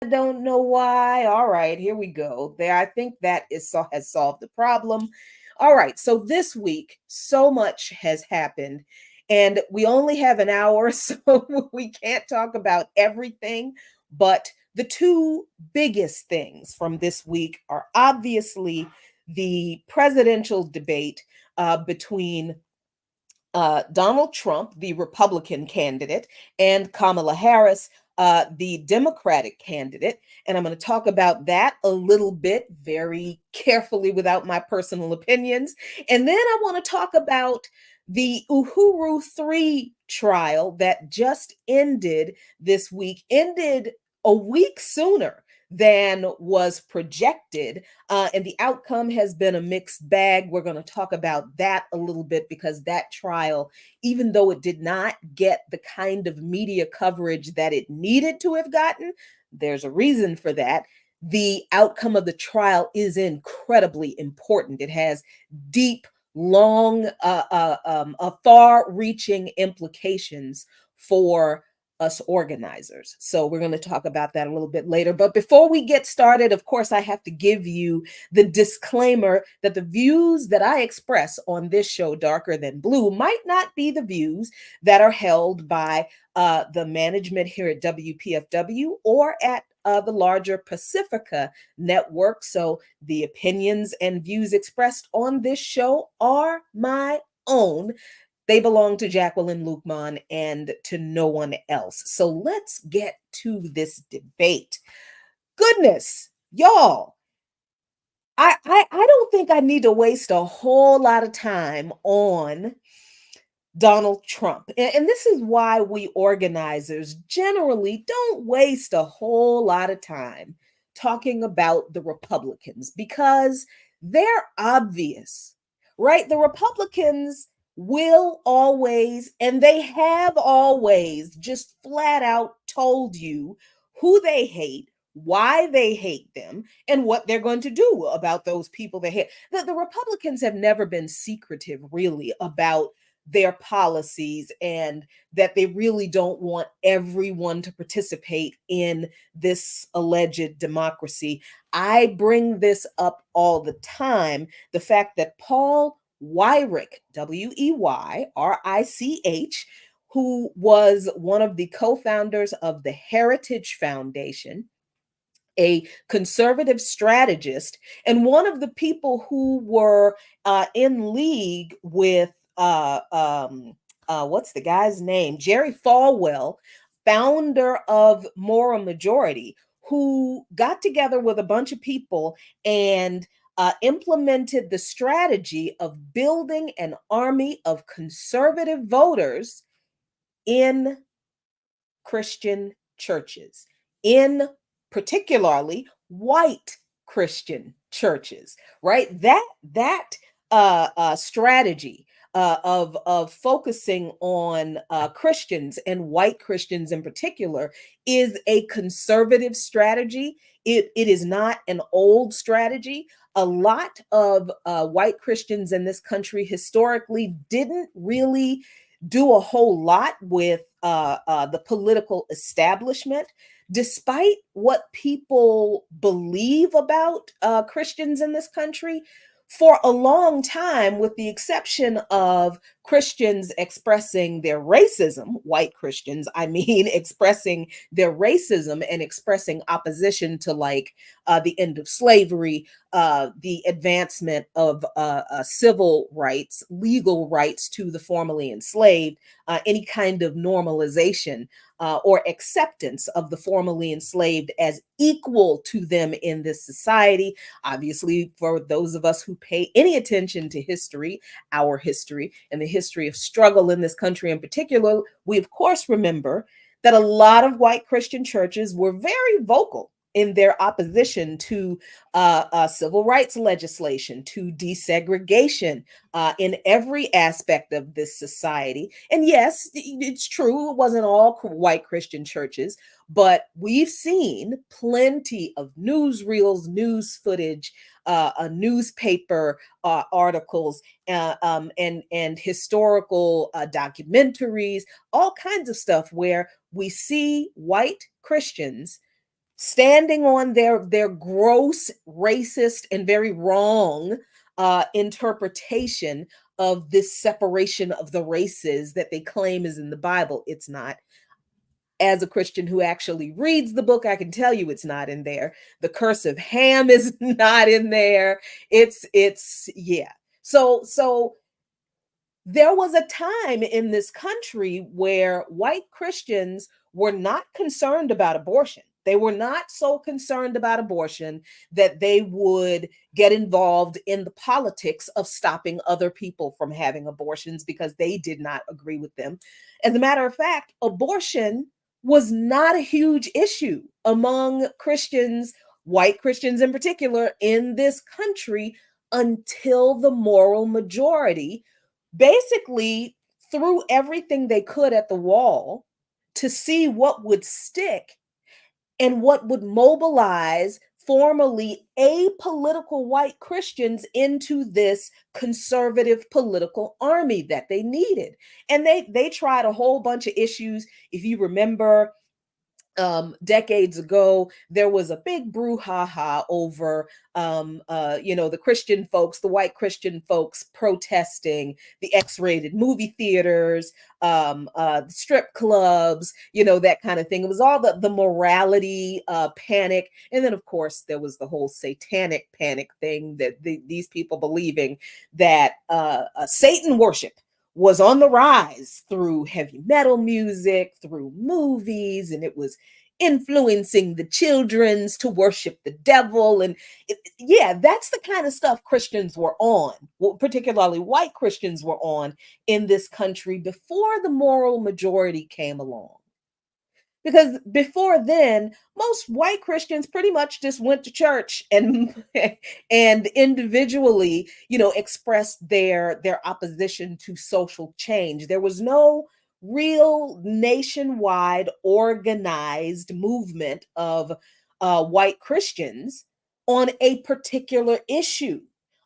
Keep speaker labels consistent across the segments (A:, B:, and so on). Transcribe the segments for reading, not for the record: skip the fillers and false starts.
A: don't know why. All right, here we go. There, I think that has solved the problem. All right, so this week, so much has happened, and we only have an hour, so we can't talk about everything. But the two biggest things from this week are obviously the presidential debate between Donald Trump, the Republican candidate, and Kamala Harris, the Democratic candidate. And I'm going to talk about that a little bit very carefully without my personal opinions. And then I want to talk about the Uhuru3 trial that just ended this week, ended a week sooner than was projected. And the outcome has been a mixed bag. We're going to talk about that a little bit because that trial, even though it did not get the kind of media coverage that it needed to have gotten, there's a reason for that. The outcome of the trial is incredibly important. It has deep, long, far-reaching implications for us organizers. So we're going to talk about that a little bit later. But before we get started, of course, I have to give you the disclaimer that the views that I express on this show, Darker Than Blue, might not be the views that are held by the management here at WPFW or at the larger Pacifica network. So the opinions and views expressed on this show are my own. They belong to Jacqueline Luqman and to no one else. So let's get to this debate. Goodness, y'all, I don't think I need to waste a whole lot of time on Donald Trump. And this is why we organizers generally don't waste a whole lot of time talking about the Republicans because they're obvious, right? The Republicans will always, and they have always just flat out told you who they hate, why they hate them, and what they're going to do about those people they hate. The Republicans have never been secretive, really, about their policies and that they really don't want everyone to participate in this alleged democracy. I bring this up all the time. The fact that Paul Weyrich, Weyrich, who was one of the co-founders of the Heritage Foundation, a conservative strategist, and one of the people who were in league with what's the guy's name? Jerry Falwell, founder of Moral Majority, who got together with a bunch of people and implemented the strategy of building an army of conservative voters in Christian churches, in particularly white Christian churches, right? That strategy of focusing on Christians and white Christians in particular is a conservative strategy. It is not an old strategy. A lot of white Christians in this country historically didn't really do a whole lot with the political establishment, despite what people believe about Christians in this country. For a long time, with the exception of Christians expressing their racism, white Christians, I mean, expressing their racism and expressing opposition to like the end of slavery, the advancement of civil rights, legal rights to the formerly enslaved, any kind of normalization or acceptance of the formerly enslaved as equal to them in this society. Obviously, for those of us who pay any attention to history, our history, and the history of struggle in this country in particular, we of course remember that a lot of white Christian churches were very vocal in their opposition to civil rights legislation, to desegregation in every aspect of this society. And yes, it's true, it wasn't all white Christian churches, but we've seen plenty of newsreels, news footage, newspaper articles, and historical documentaries, all kinds of stuff where we see white Christians standing on their gross racist and very wrong interpretation of this separation of the races that they claim is in the Bible. It's not. As a Christian who actually reads the book, I can tell you it's not in there. The curse of Ham is not in there. It's yeah. So there was a time in this country where white Christians were not concerned about abortion. They were not so concerned about abortion that they would get involved in the politics of stopping other people from having abortions because they did not agree with them. As a matter of fact, abortion was not a huge issue among Christians, white Christians in particular, in this country until the moral majority basically threw everything they could at the wall to see what would stick and what would mobilize formerly apolitical white Christians into this conservative political army that they needed. And they tried a whole bunch of issues. If you remember, decades ago, there was a big brouhaha over, the Christian folks, the white Christian folks protesting the X-rated movie theaters, strip clubs, that kind of thing. It was all the morality panic. And then, of course, there was the whole satanic panic thing that these people believing that Satan worship was on the rise through heavy metal music, through movies, and it was influencing the children's to worship the devil. And yeah, that's the kind of stuff Christians were on, particularly white Christians were on in this country before the moral majority came along. Because before then, most white Christians pretty much just went to church and and individually, expressed their opposition to social change. There was no real nationwide organized movement of white Christians on a particular issue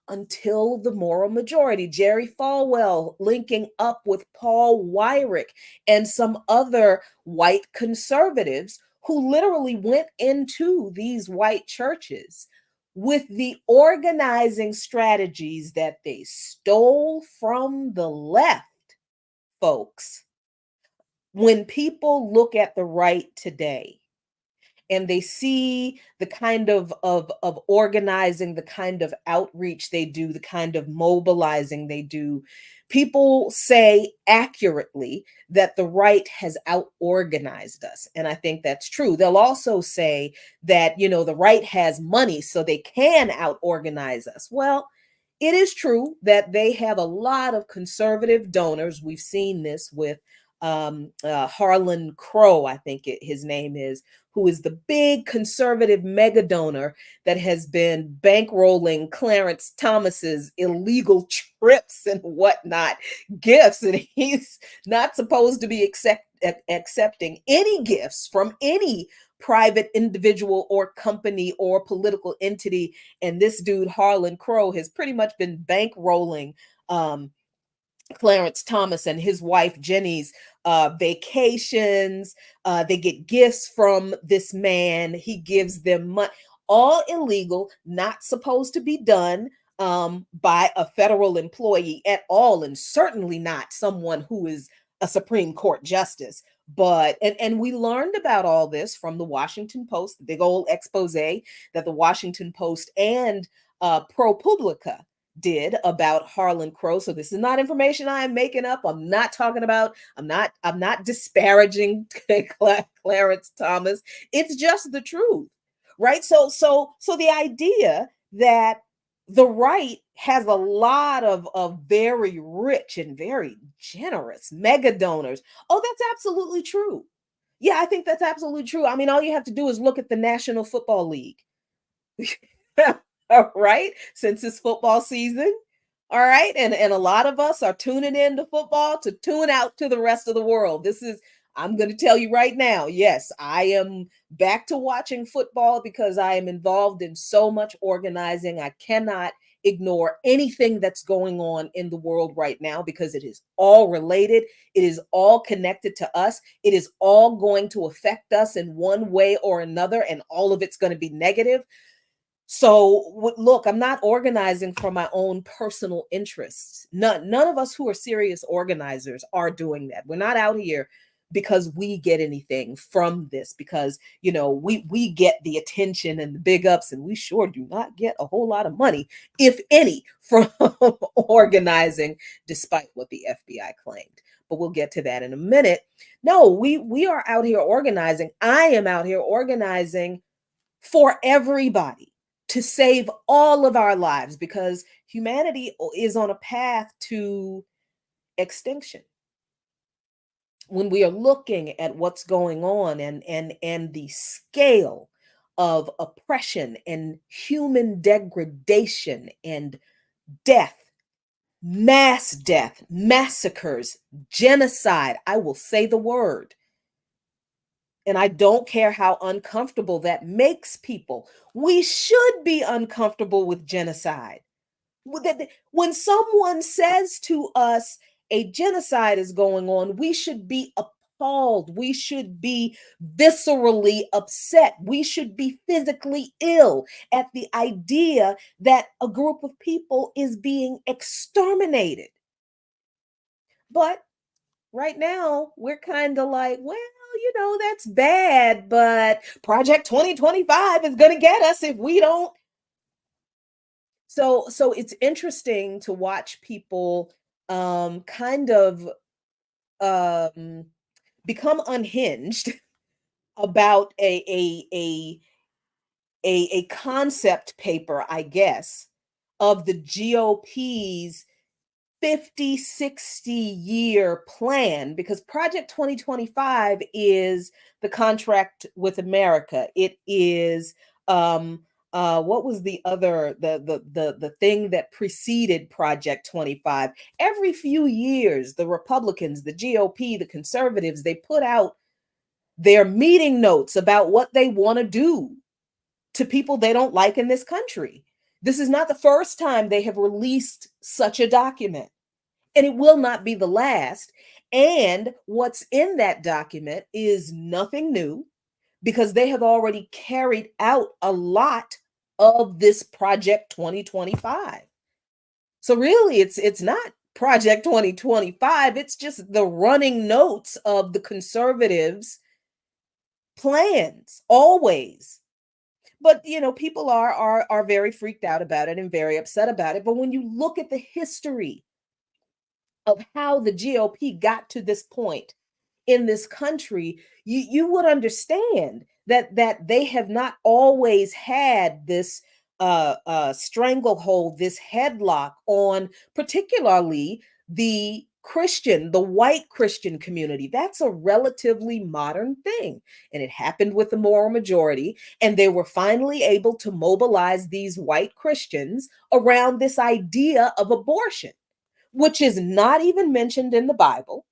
A: until the moral majority. Jerry Falwell linking up with Paul Weyrich and some other white conservatives who literally went into these white churches with the organizing strategies that they stole from the left, folks. When people look at the right today, and they see the kind of organizing, the kind of outreach they do, the kind of mobilizing they do, people say accurately that the right has out organized us, and I think that's true. They'll also say that the right has money so they can out organize us. Well, it is true that they have a lot of conservative donors. We've seen this with Harlan Crow, I think his name is, who is the big conservative mega donor that has been bankrolling Clarence Thomas's illegal trips and whatnot, gifts, and he's not supposed to be accepting any gifts from any private individual or company or political entity. And this dude, Harlan Crow, has pretty much been bankrolling Clarence Thomas and his wife Jenny's vacations. They get gifts from this man. He gives them money. All illegal, not supposed to be done by a federal employee at all, and certainly not someone who is a Supreme Court justice. But and we learned about all this from the Washington Post, the big old expose that the Washington Post and ProPublica did about Harlan Crow. So this is not information I am making up. I'm not disparaging Clarence Thomas. It's just the truth. Right? So the idea that the right has a lot of very rich and very generous mega donors. Oh, that's absolutely true. Yeah, I think that's absolutely true. I mean, all you have to do is look at the National Football League. All right, since it's football season. All right, and a lot of us are tuning in to football to tune out to the rest of the world. I'm going to tell you right now, yes, I am back to watching football because I am involved in so much organizing. I cannot ignore anything that's going on in the world right now because it is all related. It is all connected to us. It is all going to affect us in one way or another, and all of it's going to be negative. So, look, I'm not organizing for my own personal interests. None of us who are serious organizers are doing that. We're not out here because we get anything from this, because we get the attention and the big ups, and we sure do not get a whole lot of money, if any, from organizing, despite what the FBI claimed. But we'll get to that in a minute. No, we are out here organizing. I am out here organizing for everybody, to save all of our lives, because humanity is on a path to extinction. When we are looking at what's going on, and the scale of oppression and human degradation and death, mass death, massacres, genocide, I will say the word. And I don't care how uncomfortable that makes people. We should be uncomfortable with genocide. When someone says to us a genocide is going on, we should be appalled. We should be viscerally upset. We should be physically ill at the idea that a group of people is being exterminated. But right now, we're kind of like, well, that's bad, but Project 2025 is going to get us if we don't. So it's interesting to watch people kind of um become unhinged about a concept paper, I guess, of the GOP's 50, 60-year plan, because Project 2025 is the contract with America. It is what was the other, the thing that preceded Project 25? Every few years, the Republicans, the GOP, the conservatives, they put out their meeting notes about what they want to do to people they don't like in this country. This is not the first time they have released such a document, and it will not be the last. And what's in that document is nothing new, because they have already carried out a lot of this Project 2025. So really, it's not Project 2025, it's just the running notes of the conservatives' plans always. But people are very freaked out about it and very upset about it. But when you look at the history of how the GOP got to this point in this country, you would understand that they have not always had this stranglehold, this headlock on particularly the white Christian community. That's a relatively modern thing. And it happened with the moral majority. And they were finally able to mobilize these white Christians around this idea of abortion, which is not even mentioned in the Bible.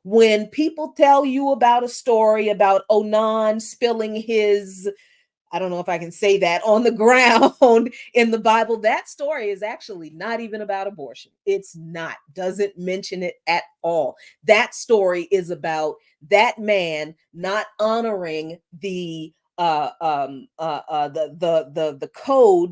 A: When people tell you about a story about Onan spilling his, I don't know if I can say that, on the ground in the Bible, that story is actually not even about abortion. It's not, doesn't mention it at all. That story is about that man not honoring the code,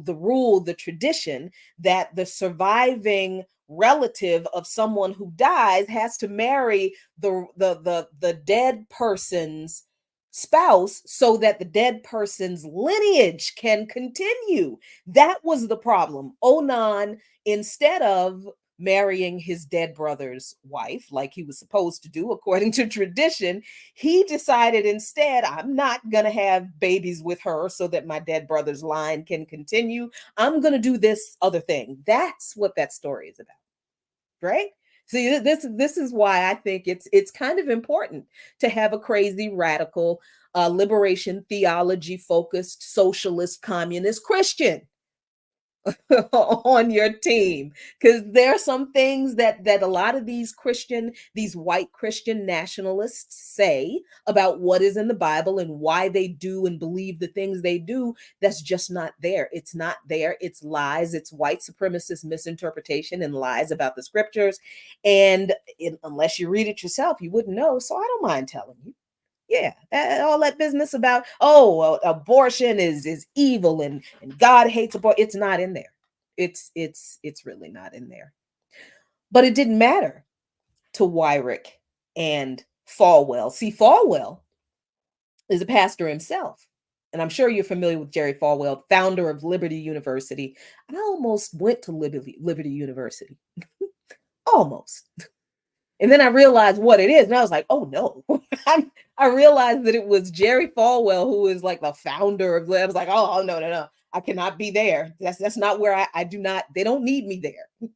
A: the rule, the tradition that the surviving relative of someone who dies has to marry the dead person's spouse, so that the dead person's lineage can continue. That was the problem. Onan, instead of marrying his dead brother's wife like he was supposed to do according to tradition, he decided instead, I'm not going to have babies with her so that my dead brother's line can continue. I'm going to do this other thing. That's what that story is about, right? See, this is why I think it's kind of important to have a crazy radical liberation theology focused socialist communist Christian on your team, because there are some things that a lot of these white Christian nationalists say about what is in the Bible and why they do and believe the things they do. That's just not there. It's not there. It's lies. It's white supremacist misinterpretation and lies about the scriptures. And unless you read it yourself, you wouldn't know. So I don't mind telling you. Yeah, all that business about, oh, well, abortion is evil and God hates abortion. It's not in there. It's really not in there. But it didn't matter to Wyrick and Falwell. See, Falwell is a pastor himself. And I'm sure you're familiar with Jerry Falwell, founder of Liberty University. I almost went to Liberty University. Almost. And then I realized what it is. And I was like, oh no. I realized that it was Jerry Falwell, who is like the founder of, I was like, oh no, no, no. I cannot be there. That's not where I do not, they don't need me there.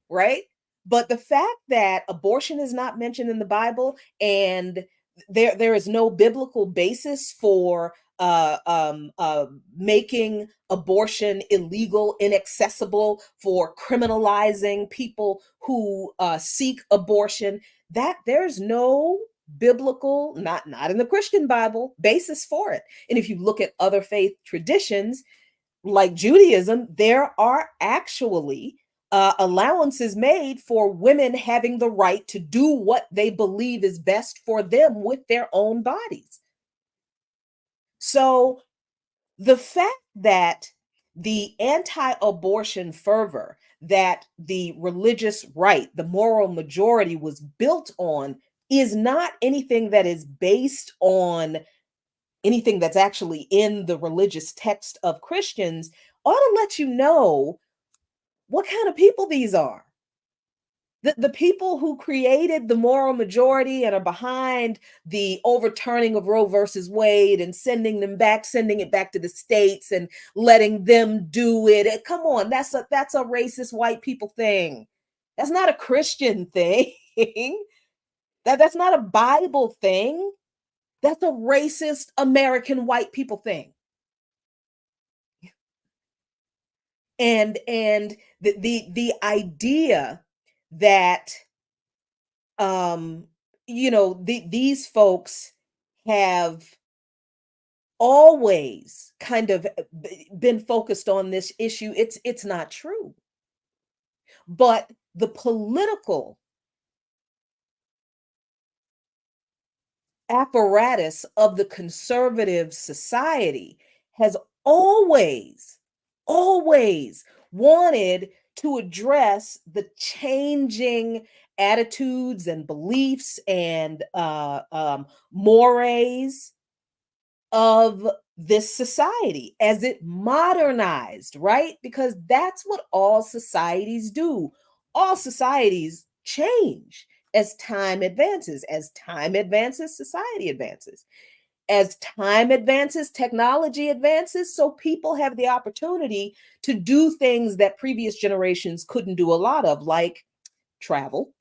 A: Right? But the fact that abortion is not mentioned in the Bible, and there is no biblical basis for making abortion illegal, inaccessible, for criminalizing people who seek abortion, that there's no biblical, not in the Christian Bible, basis for it. And if you look at other faith traditions like Judaism, there are actually allowances made for women having the right to do what they believe is best for them with their own bodies. So the fact that the anti-abortion fervor that the religious right, the moral majority was built on, is not anything that is based on anything that's actually in the religious text of Christians, ought to let you know what kind of people these are. The people who created the moral majority and are behind the overturning of Roe versus Wade and sending it back to the states and letting them do it. Come on, that's a racist white people thing. That's not a Christian thing. That's not a Bible thing. That's a racist American white people thing. And the idea that um these folks have always kind of been focused on this issue, it's not true. But the political apparatus of the conservative society has always, always wanted to address the changing attitudes and beliefs and mores of this society as it modernized, right? Because that's what all societies do. All societies change as time advances. As time advances, society advances. As time advances, technology advances. So people have the opportunity to do things that previous generations couldn't do a lot of, like travel,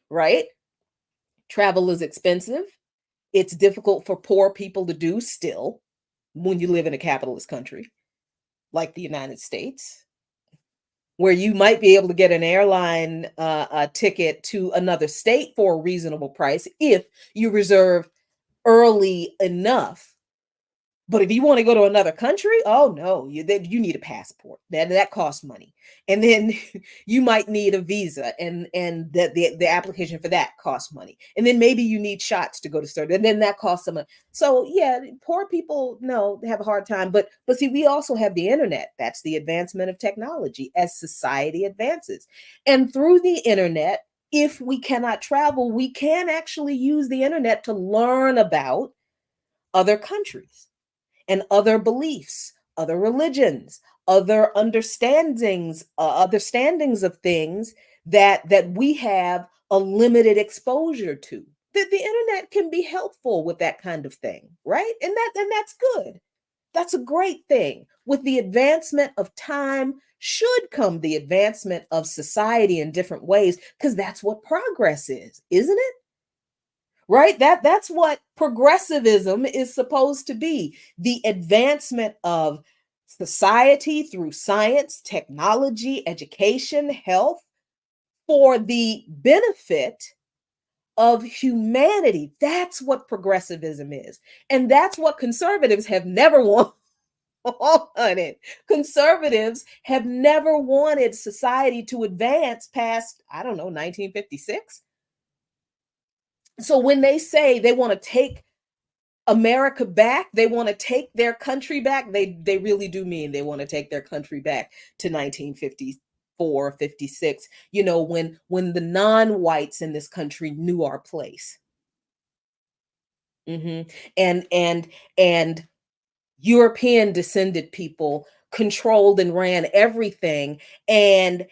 A: right? Travel is expensive. It's difficult for poor people to do still when you live in a capitalist country like the United States, where you might be able to get an airline ticket to another state for a reasonable price if you reserve early enough. But if you want to go to another country, oh no, you need a passport. That costs money, and then you might need a visa, and the application for that costs money, and then maybe you need shots to go to certain, and then that costs some money. So yeah, poor people, no, they have a hard time. But see, we also have the internet. That's the advancement of technology as society advances, and through the internet, if we cannot travel, we can actually use the internet to learn about other countries and other beliefs, other religions, understandings of things that we have a limited exposure to. The internet can be helpful with that kind of thing, right? And that's good. That's a great thing. With the advancement of time should come the advancement of society in different ways, because that's what progress is, isn't it? Right? That's what progressivism is supposed to be. The advancement of society through science, technology, education, health for the benefit of humanity. That's what progressivism is. And that's what conservatives have never wanted. Conservatives have never wanted society to advance past, I don't know, 1956. So when they say they want to take America back, they want to take their country back, they really do mean they want to take their country back to 1954, 56. You know, when the non-whites in this country knew our place. Hmm. And European descended people controlled and ran everything and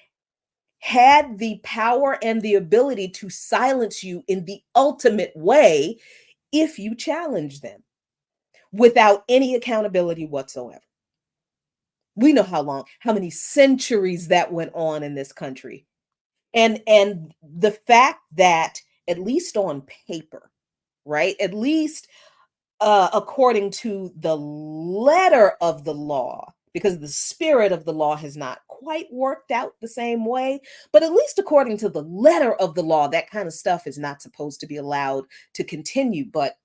A: had the power and the ability to silence you in the ultimate way if you challenge them without any accountability whatsoever. We know how many centuries that went on in this country. And the fact that at least on paper, right? At least according to the letter of the law, because the spirit of the law has not quite worked out the same way, but at least according to the letter of the law, that kind of stuff is not supposed to be allowed to continue. But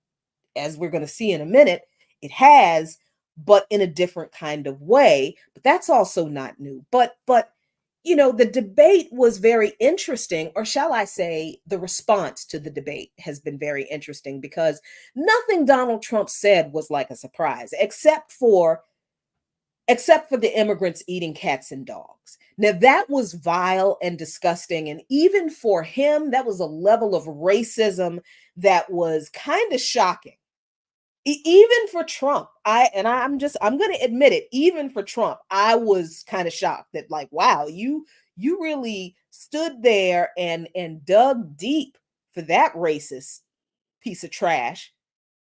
A: as we're going to see in a minute, it has, but in a different kind of way. But that's also not new. But you know, the debate was very interesting, or shall I say, the response to the debate has been very interesting because nothing Donald Trump said was like a surprise, except for the immigrants eating cats and dogs. Now that was vile and disgusting, and even for him, that was a level of racism that was kind of shocking. Even for Trump, I'm going to admit it, even for Trump, I was kind of shocked that, like, wow, you really stood there and dug deep for that racist piece of trash,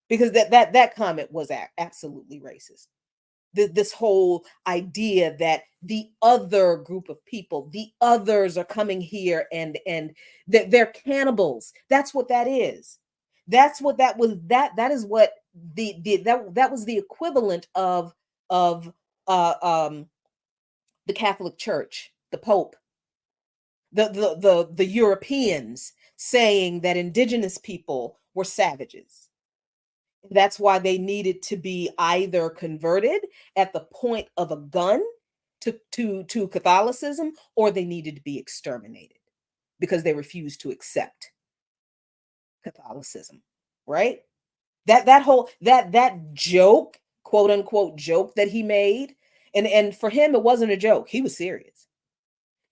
A: because that comment was absolutely racist. This whole idea that the other group of people, the others are coming here and that they're cannibals. That's what that is. That's what that was. That is what that was the equivalent of uh um the Catholic Church, the Pope, the Europeans saying that indigenous people were savages. That's why they needed to be either converted at the point of a gun to Catholicism, or they needed to be exterminated because they refused to accept Catholicism, right? That joke, quote unquote joke that he made, and for him it wasn't a joke. He was serious.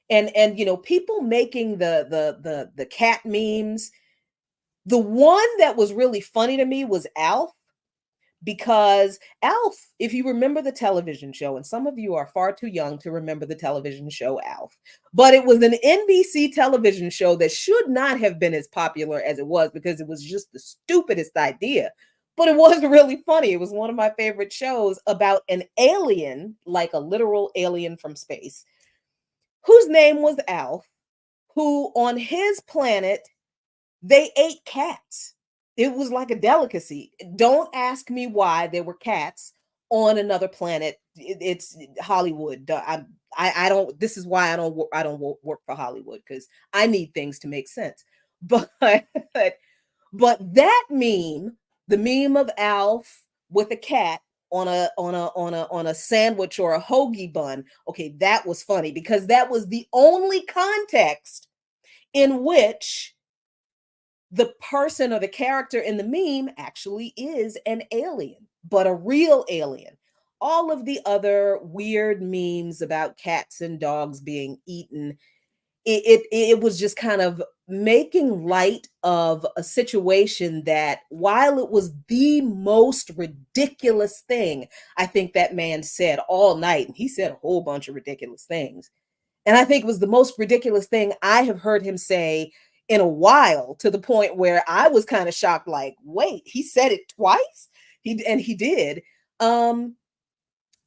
A: And you know, people making the cat memes. The one that was really funny to me was Alf, because Alf, if you remember the television show, and some of you are far too young to remember the television show Alf, but it was an NBC television show that should not have been as popular as it was because it was just the stupidest idea. But it was really funny. It was one of my favorite shows about an alien, like a literal alien from space, whose name was Alf, who on his planet they ate cats. It was like a delicacy. Don't ask me why there were cats on another planet. It's Hollywood. I don't. This is why I don't work for Hollywood, because I need things to make sense. But but that meme, the meme of Alf with a cat on a sandwich or a hoagie bun. Okay, that was funny because that was the only context in which the person or the character in the meme actually is an alien, but a real alien. All of the other weird memes about cats and dogs being eaten, it was just kind of making light of a situation that, while it was the most ridiculous thing I think that man said all night, and he said a whole bunch of ridiculous things, and I think it was the most ridiculous thing I have heard him say in a while, to the point where I was kind of shocked, like, wait, he said it twice? He did. Um,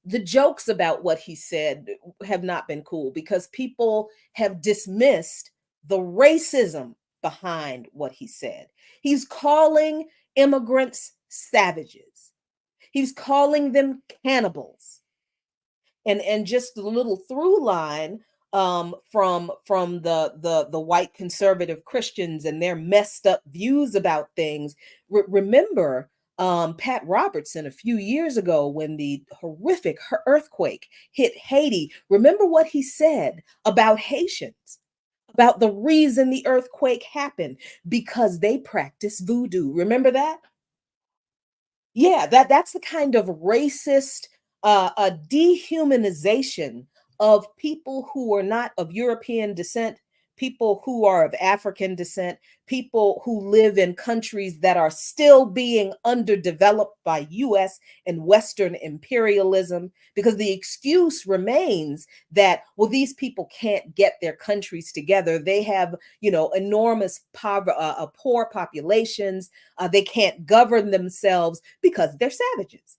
A: the jokes about what he said have not been cool because people have dismissed the racism behind what he said. He's calling immigrants savages. He's calling them cannibals. And just the little through line from the white conservative Christians and their messed up views about things. Remember Pat Robertson a few years ago when the horrific earthquake hit Haiti. Remember what he said about Haitians, about the reason the earthquake happened, because they practice voodoo. Remember that? Yeah, that's the kind of racist a dehumanization of people who are not of European descent, people who are of African descent, people who live in countries that are still being underdeveloped by US and Western imperialism, because the excuse remains that, well, these people can't get their countries together. They have, enormous poor populations. They can't govern themselves because they're savages.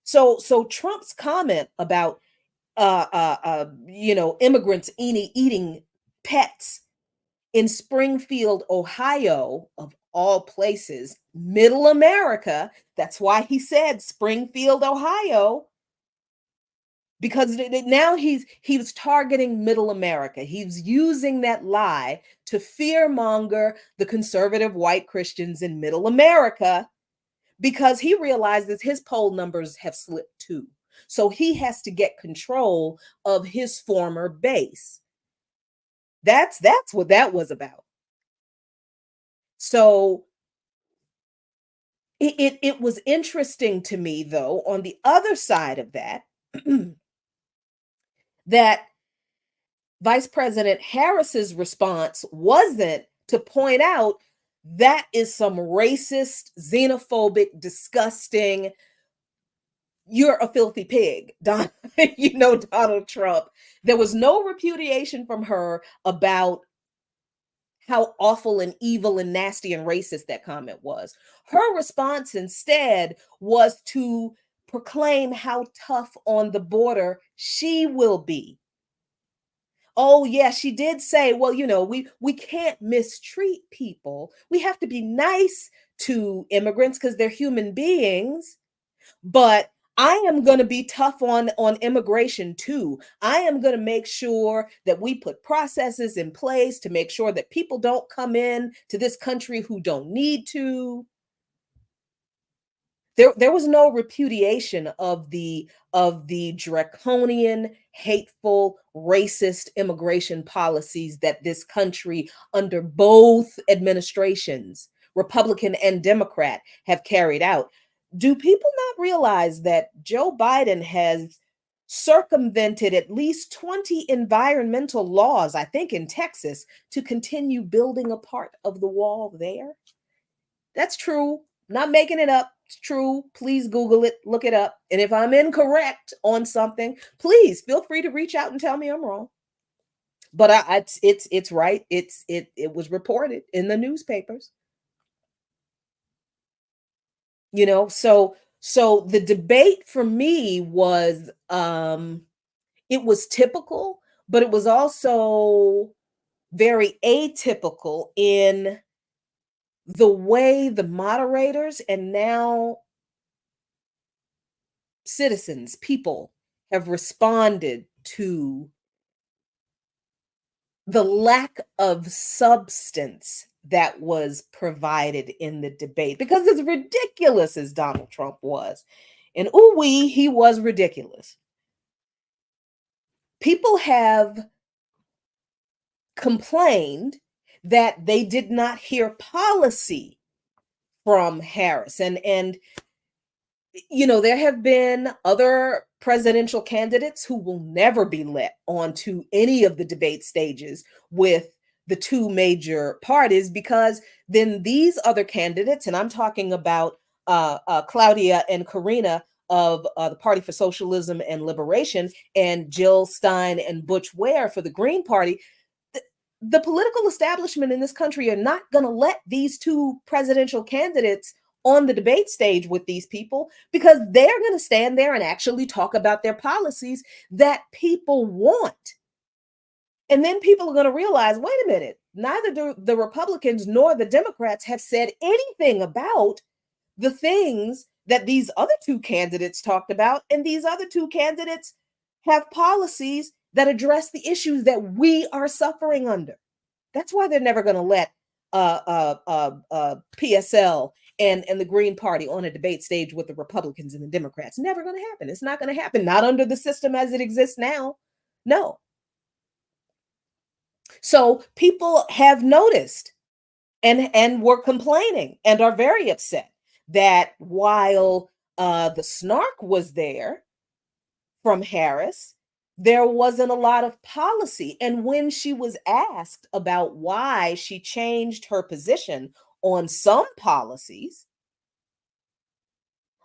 A: So Trump's comment about immigrants eating pets in Springfield, Ohio, of all places, middle America. That's why he said Springfield, Ohio, because now he was targeting middle America. He's using that lie to fearmonger the conservative white Christians in middle America, because he realizes his poll numbers have slipped too. So he has to get control of his former base. That's what that was about. So it was interesting to me, though, on the other side of that, that Vice President Harris's response wasn't to point out that is some racist, xenophobic, disgusting, you're a filthy pig, Donald Trump. There was no repudiation from her about how awful and evil and nasty and racist that comment was. Her response instead was to proclaim how tough on the border she will be. Oh yeah, she did say, well, we can't mistreat people. We have to be nice to immigrants because they're human beings. But I am going to be tough on immigration too. I am going to make sure that we put processes in place to make sure that people don't come in to this country who don't need to. There was no repudiation of the draconian, hateful, racist immigration policies that this country under both administrations, Republican and Democrat, have carried out. Do people not realize that Joe Biden has circumvented at least 20 environmental laws, I think in Texas, to continue building a part of the wall there? That's true. Not making it up. It's true. Please Google it, look it up. And if I'm incorrect on something, please feel free to reach out and tell me I'm wrong. But it's right. It was reported in the newspapers. So the debate for me was it was typical, but it was also very atypical in the way the moderators and now citizens, people, have responded to the lack of substance that was provided in the debate. Because as ridiculous as Donald Trump was, and ooh wee, he was ridiculous. People have complained that they did not hear policy from Harris. And there have been other presidential candidates who will never be let onto any of the debate stages with the two major parties, because then these other candidates, and I'm talking about Claudia and Karina of the Party for Socialism and Liberation, and Jill Stein and Butch Ware for the Green Party, the political establishment in this country are not going to let these two presidential candidates on the debate stage with these people, because they're going to stand there and actually talk about their policies that people want. And then people are going to realize, wait a minute, neither the Republicans nor the Democrats have said anything about the things that these other two candidates talked about, and these other two candidates have policies that address the issues that we are suffering under. That's why they're never going to let PSL and the Green Party on a debate stage with the Republicans and the Democrats. Never going to happen. It's not going to happen. Not under the system as it exists now. No. So people have noticed and were complaining and are very upset that while the snark was there from Harris, there wasn't a lot of policy. And when she was asked about why she changed her position on some policies,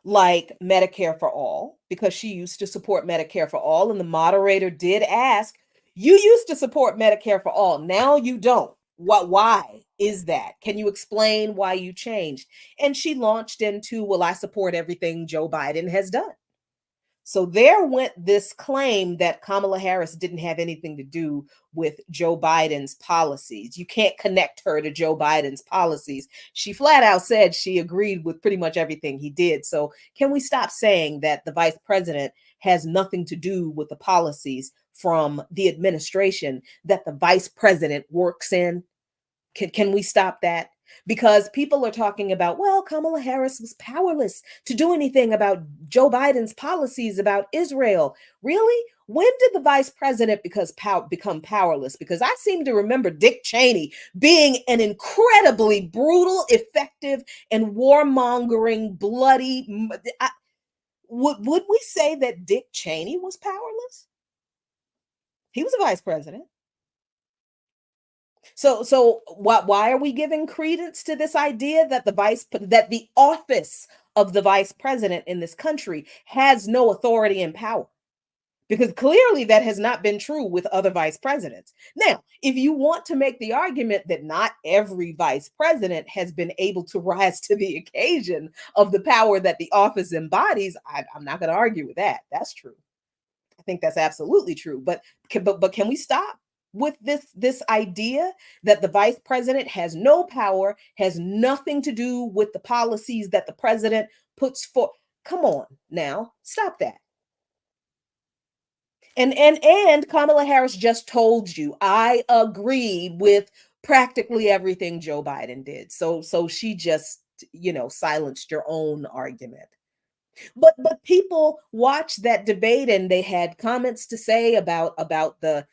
A: like Medicare for all, because she used to support Medicare for all, and the moderator did ask, "You used to support Medicare for all, now you don't. What? Why is that? Can you explain why you changed?" And she launched into, "Well, I support everything Joe Biden has done." So there went this claim that Kamala Harris didn't have anything to do with Joe Biden's policies. You can't connect her to Joe Biden's policies. She flat out said she agreed with pretty much everything he did. So can we stop saying that the vice president has nothing to do with the policies from the administration that the vice president works in? Can we stop that? Because people are talking about, well, Kamala Harris was powerless to do anything about Joe Biden's policies about Israel. Really? When did the vice president become powerless? Because I seem to remember Dick Cheney being an incredibly brutal, effective, and warmongering, bloody. Would we say that Dick Cheney was powerless? He was a vice president. So why are we giving credence to this idea that that the office of the vice president in this country has no authority and power? Because clearly that has not been true with other vice presidents. Now, if you want to make the argument that not every vice president has been able to rise to the occasion of the power that the office embodies, I'm not going to argue with that. That's true. I think that's absolutely true. But can we stop with this idea that the vice president has no power, has nothing to do with the policies that the president puts forth? Come on now, stop that. And Kamala Harris just told you, I agree with practically everything Joe Biden did. So she just, silenced your own argument. But people watched that debate and they had comments to say about the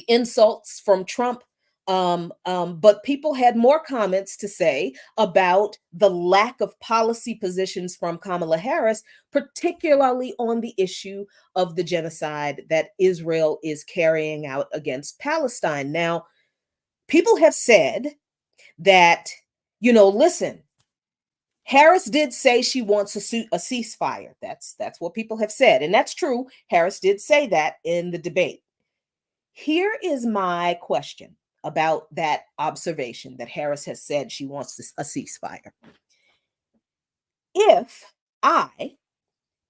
A: insults from Trump. But people had more comments to say about the lack of policy positions from Kamala Harris, particularly on the issue of the genocide that Israel is carrying out against Palestine. Now, people have said that, listen, Harris did say she wants a ceasefire. That's what people have said, and that's true. Harris did say that in the debate. Here is my question about that observation that Harris has said she wants a ceasefire. If I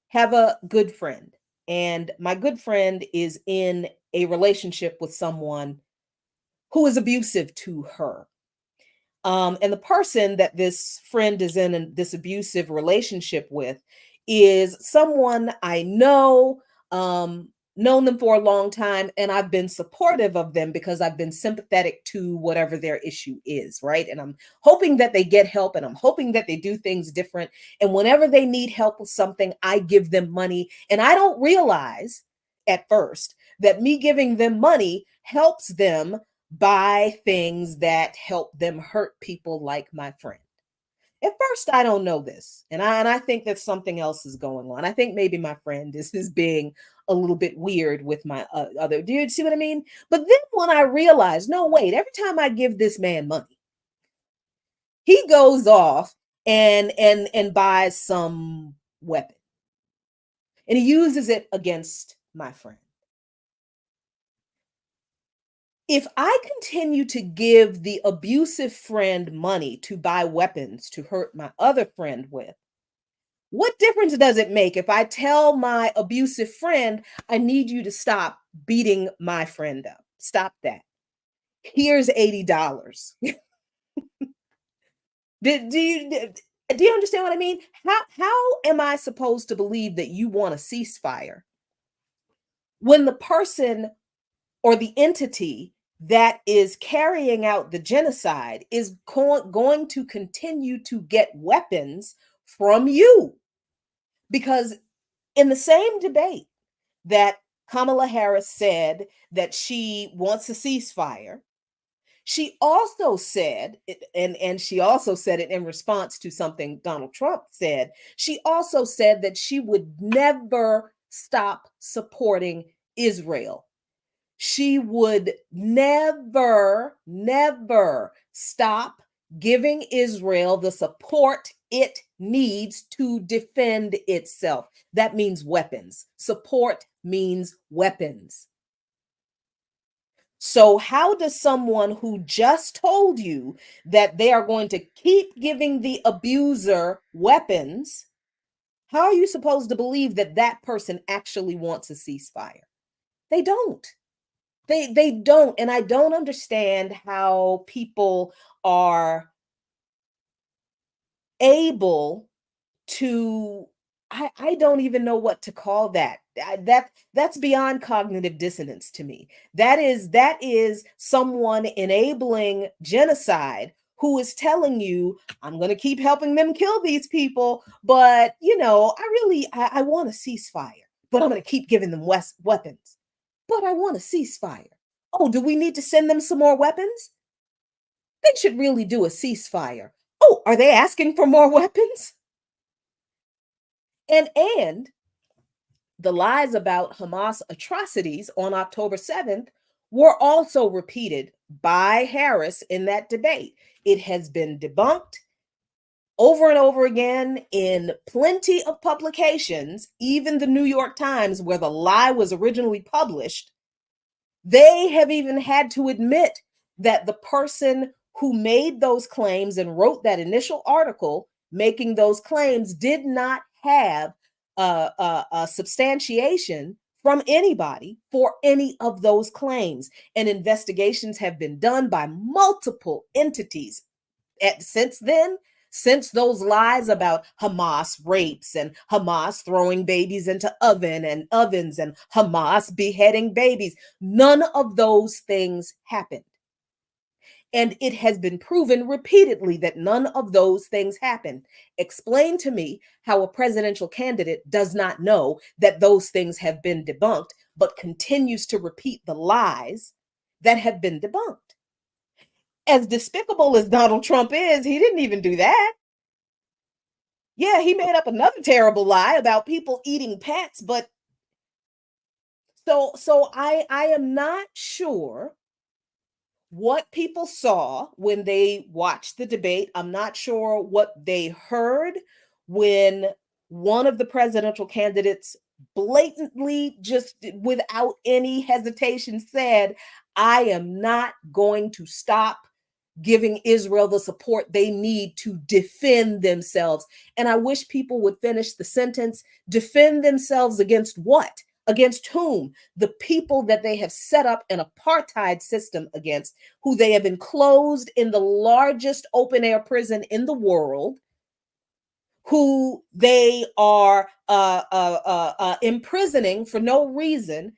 A: have a good friend and my good friend is in a relationship with someone who is abusive to her, and the person that this friend is in this abusive relationship with is someone I know, known them for a long time, and I've been supportive of them because I've been sympathetic to whatever their issue is, right? And I'm hoping that they get help and I'm hoping that they do things different. And whenever they need help with something, I give them money. And I don't realize at first that me giving them money helps them buy things that help them hurt people like my friend. At first, I don't know this, and I think that something else is going on. I think maybe my friend is being a little bit weird with my other. Do you see what I mean? But then when I realized, no, wait, every time I give this man money, he goes off and buys some weapon, and he uses it against my friend. If I continue to give the abusive friend money to buy weapons to hurt my other friend with, what difference does it make if I tell my abusive friend, I need you to stop beating my friend up? Stop that. Here's $80. Did do you Do you understand what I mean? How am I supposed to believe that you want a ceasefire when the person or the entity that is carrying out the genocide is going to continue to get weapons from you? Because in the same debate that Kamala Harris said that she wants a ceasefire, she also said, and she also said it in response to something Donald Trump said. She also said that she would never stop supporting Israel. She would never stop giving Israel the support it needs to defend itself. That means weapons. Support means weapons. So, how does someone who just told you that they are going to keep giving the abuser weapons, how are you supposed to believe that that person actually wants a ceasefire? They don't. They don't, and I don't understand how people are able to, I don't even know what to call that. That's beyond cognitive dissonance to me. That is someone enabling genocide who is telling you, I'm going to keep helping them kill these people, but I want a ceasefire, but I'm going to keep giving them weapons. But I want a ceasefire. Oh, do we need to send them some more weapons? They should really do a ceasefire. Oh, are they asking for more weapons? And the lies about Hamas atrocities on October 7th were also repeated by Harris in that debate. It has been debunked over and over again in plenty of publications, even the New York Times, where the lie was originally published. They have even had to admit that the person who made those claims and wrote that initial article making those claims did not have a substantiation from anybody for any of those claims. And investigations have been done by multiple entities since then, since those lies about Hamas rapes and Hamas throwing babies into ovens and Hamas beheading babies. None of those things happened. And it has been proven repeatedly that none of those things happened. Explain to me how a presidential candidate does not know that those things have been debunked, but continues to repeat the lies that have been debunked. As despicable as Donald Trump is, he didn't even do that. Yeah, he made up another terrible lie about people eating pets, but so I am not sure what people saw when they watched the debate. I'm not sure what they heard when one of the presidential candidates blatantly, just without any hesitation, said, I am not going to stop giving Israel the support they need to defend themselves. And I wish people would finish the sentence. Defend themselves against what? Against whom? The people that they have set up an apartheid system against, who they have enclosed in the largest open air prison in the world, who they are imprisoning for no reason.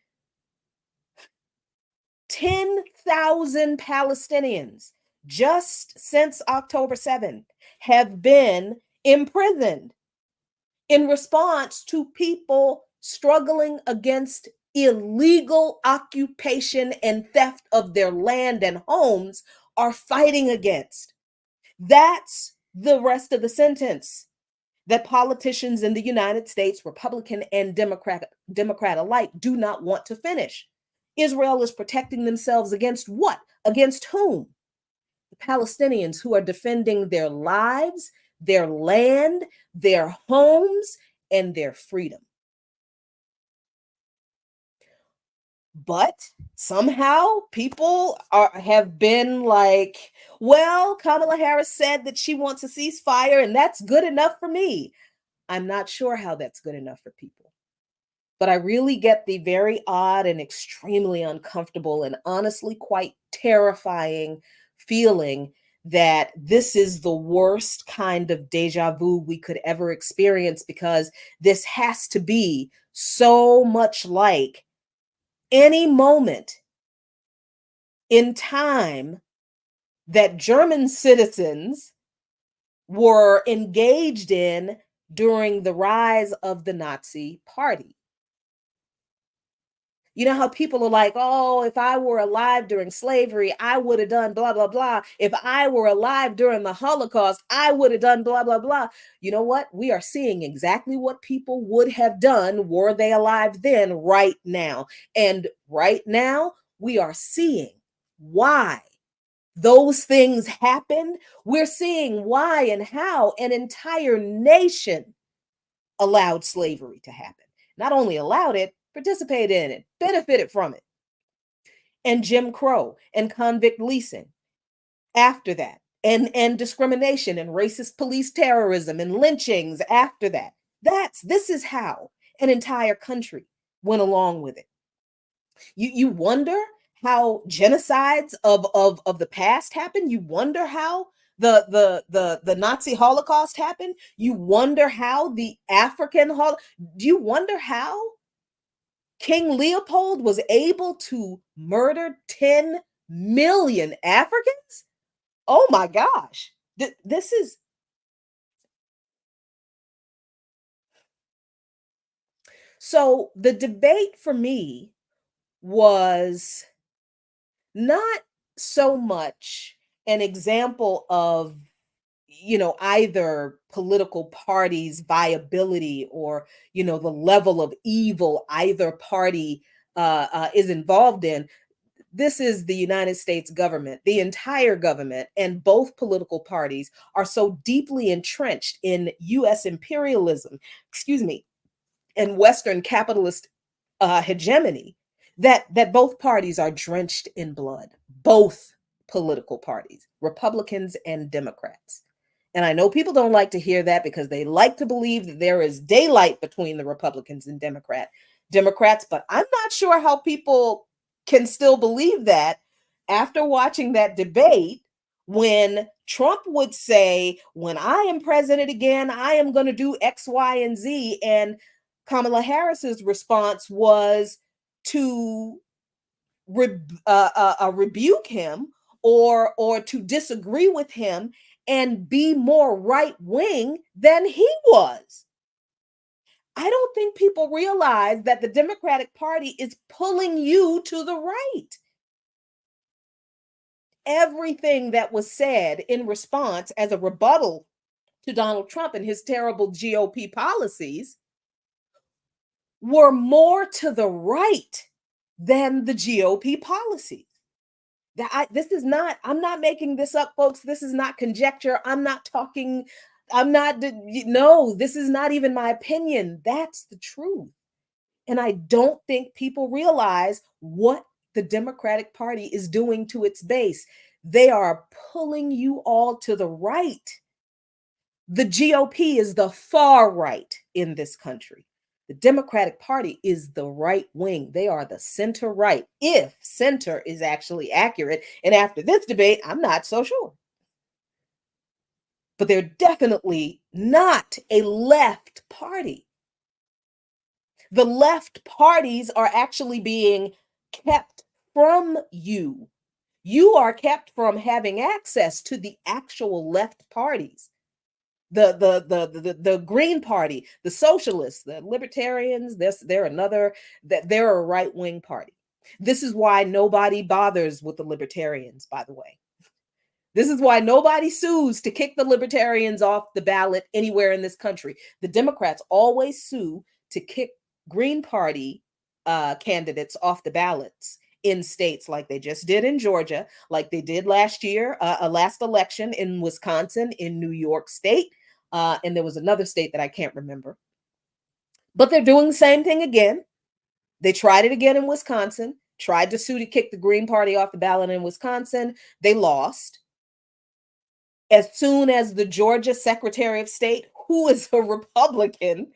A: 10,000 Palestinians just since October 7th have been imprisoned in response to people struggling against illegal occupation and theft of their land and homes are fighting against. That's the rest of the sentence that politicians in the United States, Republican and Democrat alike, do not want to finish. Israel is protecting themselves against what? Against whom? The Palestinians, who are defending their lives, their land, their homes, and their freedom. But somehow people have been like, well, Kamala Harris said that she wants a ceasefire, and that's good enough for me. I'm not sure how that's good enough for people. But I really get the very odd and extremely uncomfortable and honestly quite terrifying feeling that this is the worst kind of deja vu we could ever experience, because this has to be so much like any moment in time that German citizens were engaged in during the rise of the Nazi Party. You know how people are like, oh, if I were alive during slavery, I would have done blah, blah, blah. If I were alive during the Holocaust, I would have done blah, blah, blah. You know what? We are seeing exactly what people would have done were they alive then, right now. And right now, we are seeing why those things happened. We're seeing why and how an entire nation allowed slavery to happen. Not only allowed it, participated in it, benefited from it. And Jim Crow and convict leasing after that. And discrimination and racist police terrorism and lynchings after that. This is how an entire country went along with it. You wonder how genocides of the past happened. You wonder how the Nazi Holocaust happened. You wonder how the do you wonder how King Leopold was able to murder 10 million Africans? Oh my gosh. This is so the debate for me was not so much an example of, either political party's viability, or the level of evil either party is involved in. This is the United States government. The entire government and both political parties are so deeply entrenched in US imperialism, excuse me, and Western capitalist hegemony, that both parties are drenched in blood. Both political parties, Republicans and Democrats. And I know people don't like to hear that, because they like to believe that there is daylight between the Republicans and Democrats, but I'm not sure how people can still believe that after watching that debate, when Trump would say, when I am president again, I am going to do X, Y, and Z. And Kamala Harris's response was to rebuke him, or to disagree with him and be more right wing than he was. I don't think people realize that the Democratic Party is pulling you to the right. Everything that was said in response as a rebuttal to Donald Trump and his terrible GOP policies were more to the right than the GOP policies. This is not, I'm not making this up, folks. This is not conjecture. I'm not talking, I'm not, no, this is not even my opinion. That's the truth. And I don't think people realize what the Democratic Party is doing to its base. They are pulling you all to the right. The GOP is the far right in this country. The Democratic Party is the right wing. They are the center right, if center is actually accurate. And after this debate, I'm not so sure. But they're definitely not a left party. The left parties are actually being kept from you. You are kept from having access to the actual left parties. The Green Party, the Socialists, the Libertarians, they're another, that they're a right-wing party. This is why nobody bothers with the Libertarians, by the way. This is why nobody sues to kick the Libertarians off the ballot anywhere in this country. The Democrats always sue to kick Green Party candidates off the ballots in states, like they just did in Georgia, like they did last year, last election in Wisconsin, in New York State, and there was another state that I can't remember. But they're doing the same thing again. They tried it again in Wisconsin, tried to sue to kick the Green Party off the ballot in Wisconsin. They lost. As soon as the Georgia Secretary of State, who is a Republican,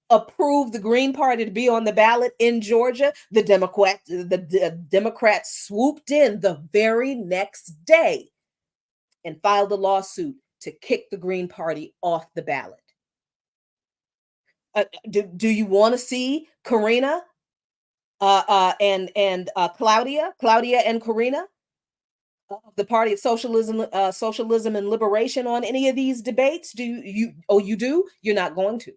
A: approved the Green Party to be on the ballot in Georgia, the Democrats swooped in the very next day and filed a lawsuit to kick the Green Party off the ballot. Do you want to see Karina and Claudia and Karina of the Party of Socialism and Liberation on any of these debates? Do you? Oh, you do? You're not going to,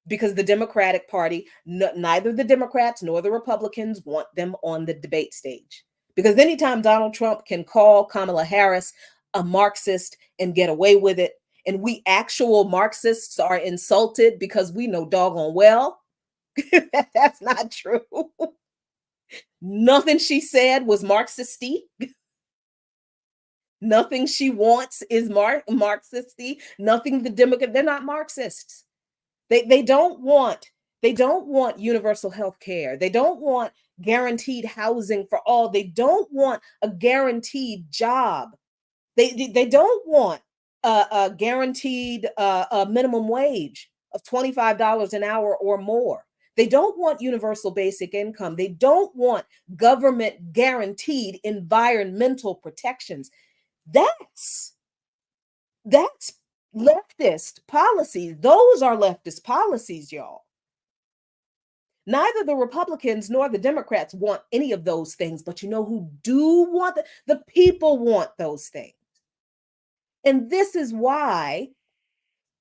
A: because the Democratic Party, neither the Democrats nor the Republicans want them on the debate stage. Because anytime Donald Trump can call Kamala Harris a Marxist and get away with it, and we actual Marxists are insulted because we know doggone well that's not true. Nothing she said was Marxisty. Nothing she wants is Marxisty. Nothing the Democrat, they're not Marxists. They don't want universal health care. They don't want guaranteed housing for all. They don't want a guaranteed job. They don't want a guaranteed a minimum wage of $25 an hour or more. They don't want universal basic income. They don't want government guaranteed environmental protections. That's that's leftist policies. Those are leftist policies, y'all. Neither the Republicans nor the Democrats want any of those things, but you know who do want the people want those things. And this is why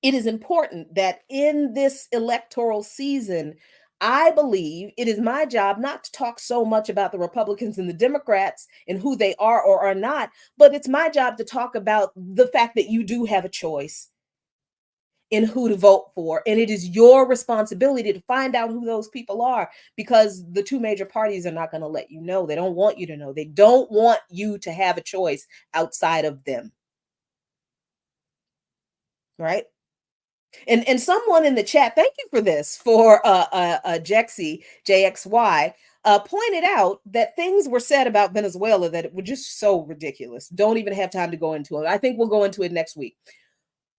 A: it is important that in this electoral season, I believe it is my job not to talk so much about the Republicans and the Democrats and who they are or are not, but it's my job to talk about the fact that you do have a choice in who to vote for. And it is your responsibility to find out who those people are, because the two major parties are not going to let you know. They don't want you to know. They don't want you to have a choice outside of them. Right? And someone in the chat, thank you for this, for Jexy, JXY, pointed out that things were said about Venezuela that were just so ridiculous. Don't even have time to go into it. I think we'll go into it next week.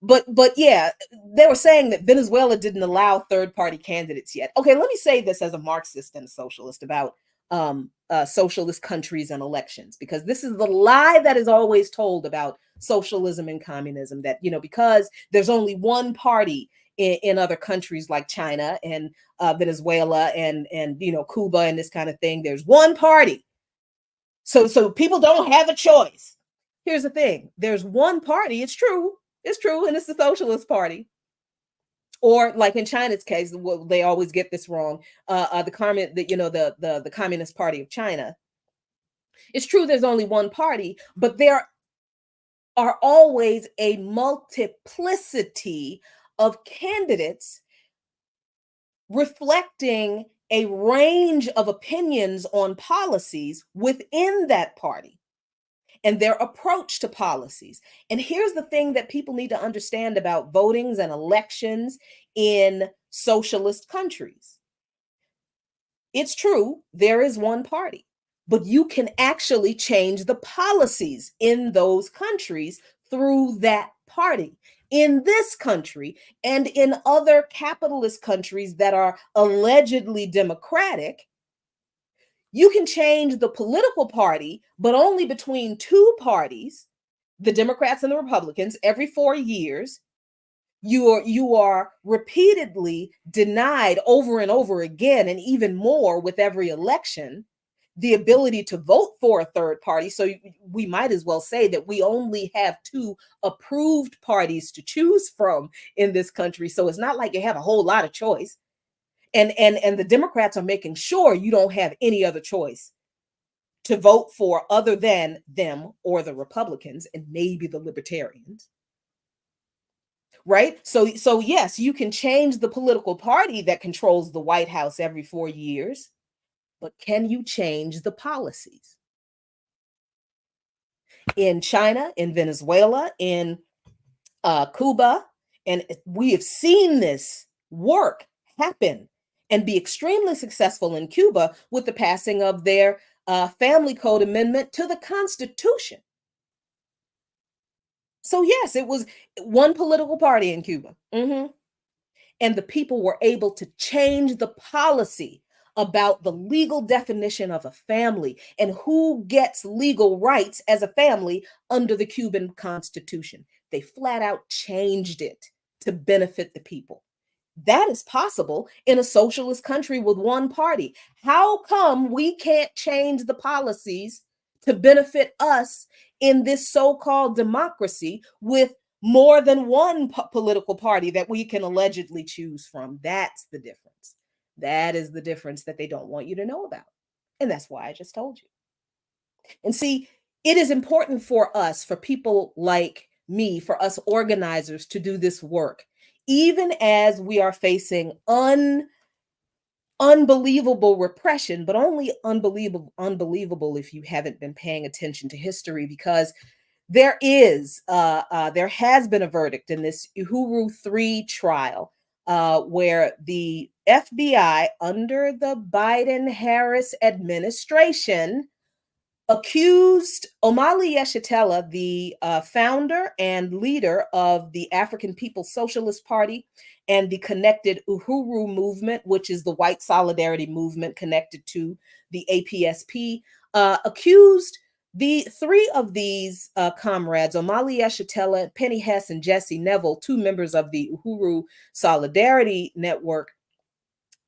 A: But yeah, they were saying that Venezuela didn't allow third-party candidates yet. Okay, let me say this as a Marxist and a socialist about socialist countries and elections, because this is the lie that is always told about socialism and communism, that, you know, because there's only one party in other countries like China and Venezuela and you know, Cuba and this kind of thing, there's one party, so people don't have a choice. Here's the thing: there's one party. It's true, and it's the Socialist Party. Or like in China's case, well, they always get this wrong. The Communist Party of China. It's true, there's only one party, but there are always a multiplicity of candidates reflecting a range of opinions on policies within that party and their approach to policies. And here's the thing that people need to understand about votings and elections in socialist countries. It's true, there is one party, but you can actually change the policies in those countries through that party. In this country and in other capitalist countries that are allegedly democratic, you can change the political party, but only between two parties, the Democrats and the Republicans, every 4 years. You are repeatedly denied over and over again, and even more with every election, the ability to vote for a third party. So we might as well say that we only have two approved parties to choose from in this country. So it's not like you have a whole lot of choice. And the Democrats are making sure you don't have any other choice to vote for other than them or the Republicans and maybe the Libertarians. Right? So yes, you can change the political party that controls the White House every 4 years, but can you change the policies? In China, in Venezuela, in Cuba, and we have seen this work happen and be extremely successful in Cuba with the passing of their family code amendment to the Constitution. So yes, it was one political party in Cuba. And the people were able to change the policy about the legal definition of a family and who gets legal rights as a family under the Cuban Constitution. They flat out changed it to benefit the people. That is possible in a socialist country with one party. How come we can't change the policies to benefit us in this so called democracy with more than one political party that we can allegedly choose from? That's the difference. That is the difference that they don't want you to know about. And that's why I just told you. And see, it is important for us, for people like me, for us organizers to do this work, even as we are facing unbelievable repression, but only unbelievable if you haven't been paying attention to history, because there has been a verdict in this Uhuru3 trial, where the FBI under the Biden Harris administration accused Omali Yeshitela, the founder and leader of the African People's Socialist Party and the connected Uhuru movement, which is the white solidarity movement connected to the APSP, accused the three of these comrades, Omali Yeshitela, Penny Hess, and Jesse Neville, two members of the Uhuru Solidarity Network,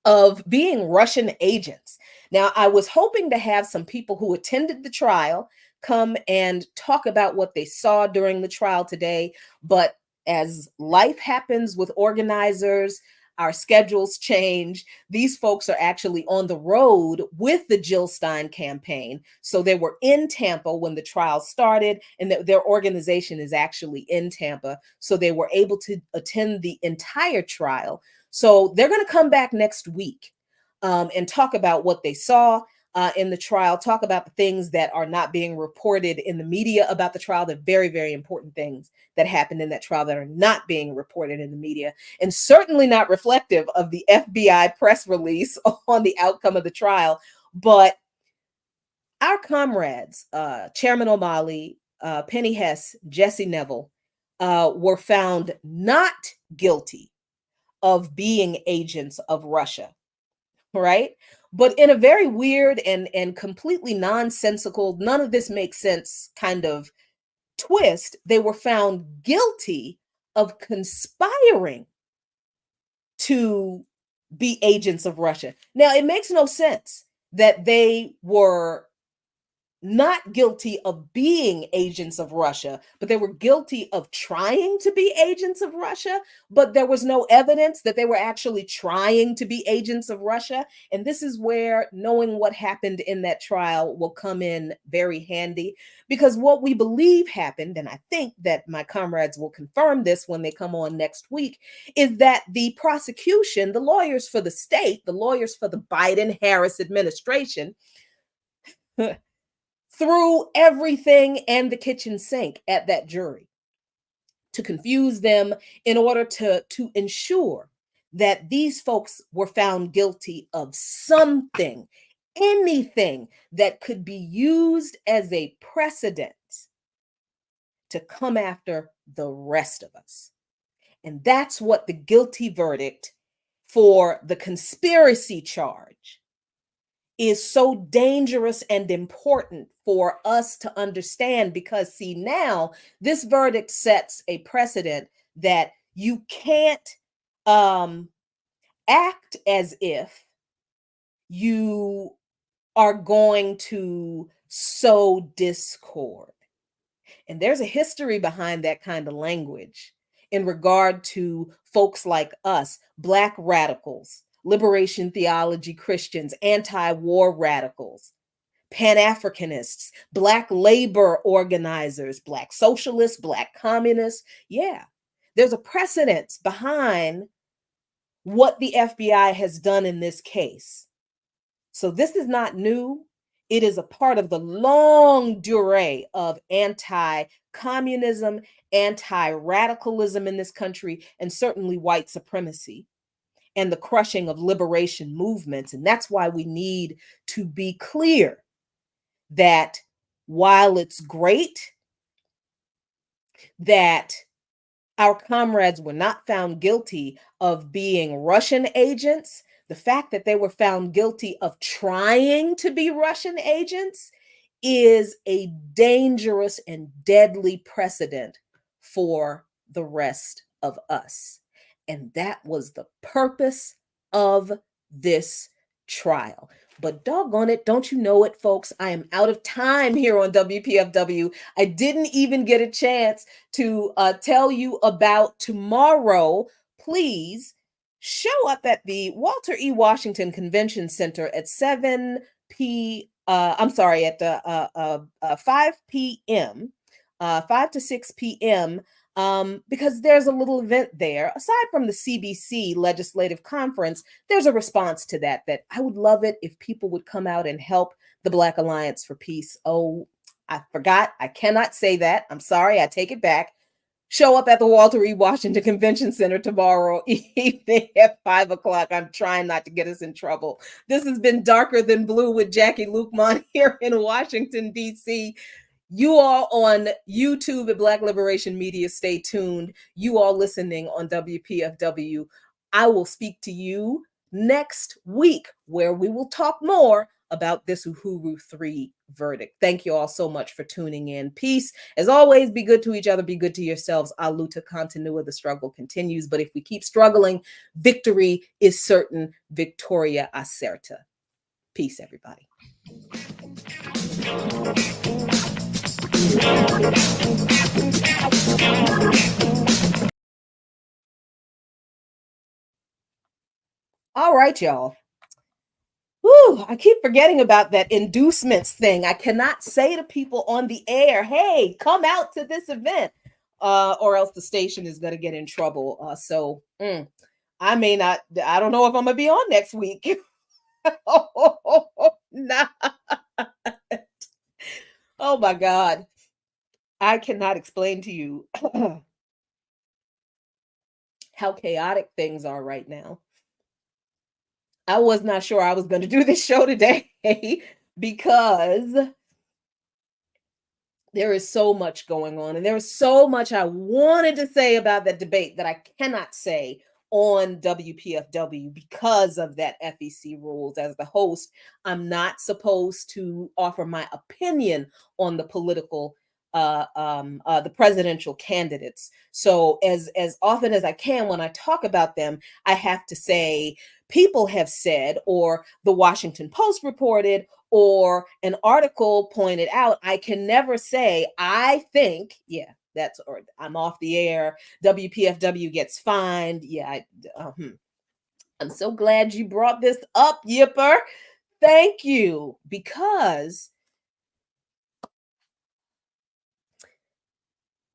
A: of being Russian agents. Now, I was hoping to have some people who attended the trial come and talk about what they saw during the trial today, but as life happens with organizers, our schedules change. These folks are actually on the road with the Jill Stein campaign. So they were in Tampa when the trial started, and their organization is actually in Tampa. So they were able to attend the entire trial. So they're going to come back next week and talk about what they saw in the trial, talk about the things that are not being reported in the media about the trial, the very, very important things that happened in that trial that are not being reported in the media, and certainly not reflective of the FBI press release on the outcome of the trial. But our comrades, Chairman O'Malley, Penny Hess, Jesse Neville, were found not guilty of being agents of Russia, right? But in a very weird and completely nonsensical, none of this makes sense kind of twist, they were found guilty of conspiring to be agents of Russia. Now, it makes no sense that they were not guilty of being agents of Russia, but they were guilty of trying to be agents of Russia, but there was no evidence that they were actually trying to be agents of Russia. And this is where knowing what happened in that trial will come in very handy, because what we believe happened, and I think that my comrades will confirm this when they come on next week, is that the prosecution, the lawyers for the state, the lawyers for the Biden Harris administration, threw everything and the kitchen sink at that jury to confuse them in order to ensure that these folks were found guilty of something, anything that could be used as a precedent to come after the rest of us. And that's what the guilty verdict for the conspiracy charge is so dangerous and important for us to understand, because see, now this verdict sets a precedent that you can't um act as if you are going to sow discord. And there's a history behind that kind of language in regard to folks like us, Black radicals, liberation theology Christians, anti war radicals, Pan Africanists, Black labor organizers, Black socialists, Black communists. Yeah, there's a precedence behind what the FBI has done in this case. So this is not new. It is a part of the long durée of anti-communism, anti-radicalism in this country, and certainly white supremacy and the crushing of liberation movements. And that's why we need to be clear that while it's great that our comrades were not found guilty of being Russian agents, The fact that they were found guilty of trying to be Russian agents is a dangerous and deadly precedent for the rest of us. And that was the purpose of this trial. But doggone it, don't you know it, folks? I am out of time here on WPFW. I didn't even get a chance to tell you about tomorrow. Please show up at the Walter E. Washington Convention Center at 5 p.m., 5 to 6 p.m., because there's a little event there. Aside from the CBC Legislative Conference, there's a response to that I would love it if people would come out and help the Black Alliance for Peace. Oh, I forgot. I cannot say that. I'm sorry. I take it back. Show up at the Walter E. Washington Convention Center tomorrow evening at 5 o'clock. I'm trying not to get us in trouble. This has been Darker Than Blue with Jackie Lukman here in Washington, D.C. You all on YouTube at Black Liberation Media, stay tuned. You all listening on WPFW. I will speak to you next week where we will talk more about this Uhuru3 verdict. Thank you all so much for tuning in. Peace. As always, be good to each other, be good to yourselves. A luta continua, the struggle continues. But if we keep struggling, victory is certain. Victoria acerta. Peace, everybody. All right, y'all. Whew, I keep forgetting about that inducements thing. I cannot say to people on the air, hey, come out to this event, or else the station is going to get in trouble. I may not, I don't know if I'm going to be on next week. Nah. Oh my God. I cannot explain to you how chaotic things are right now. I was not sure I was going to do this show today because there is so much going on, and there is so much I wanted to say about that debate that I cannot say on WPFW because of that FEC rules. As the host, I'm not supposed to offer my opinion on the presidential candidates. So as often as I can, when I talk about them, I have to say people have said, or the Washington Post reported, or an article pointed out. I can never say, I think, yeah, that's, or I'm off the air, WPFW gets fined. Yeah, I'm so glad you brought this up, Yipper. Thank you, because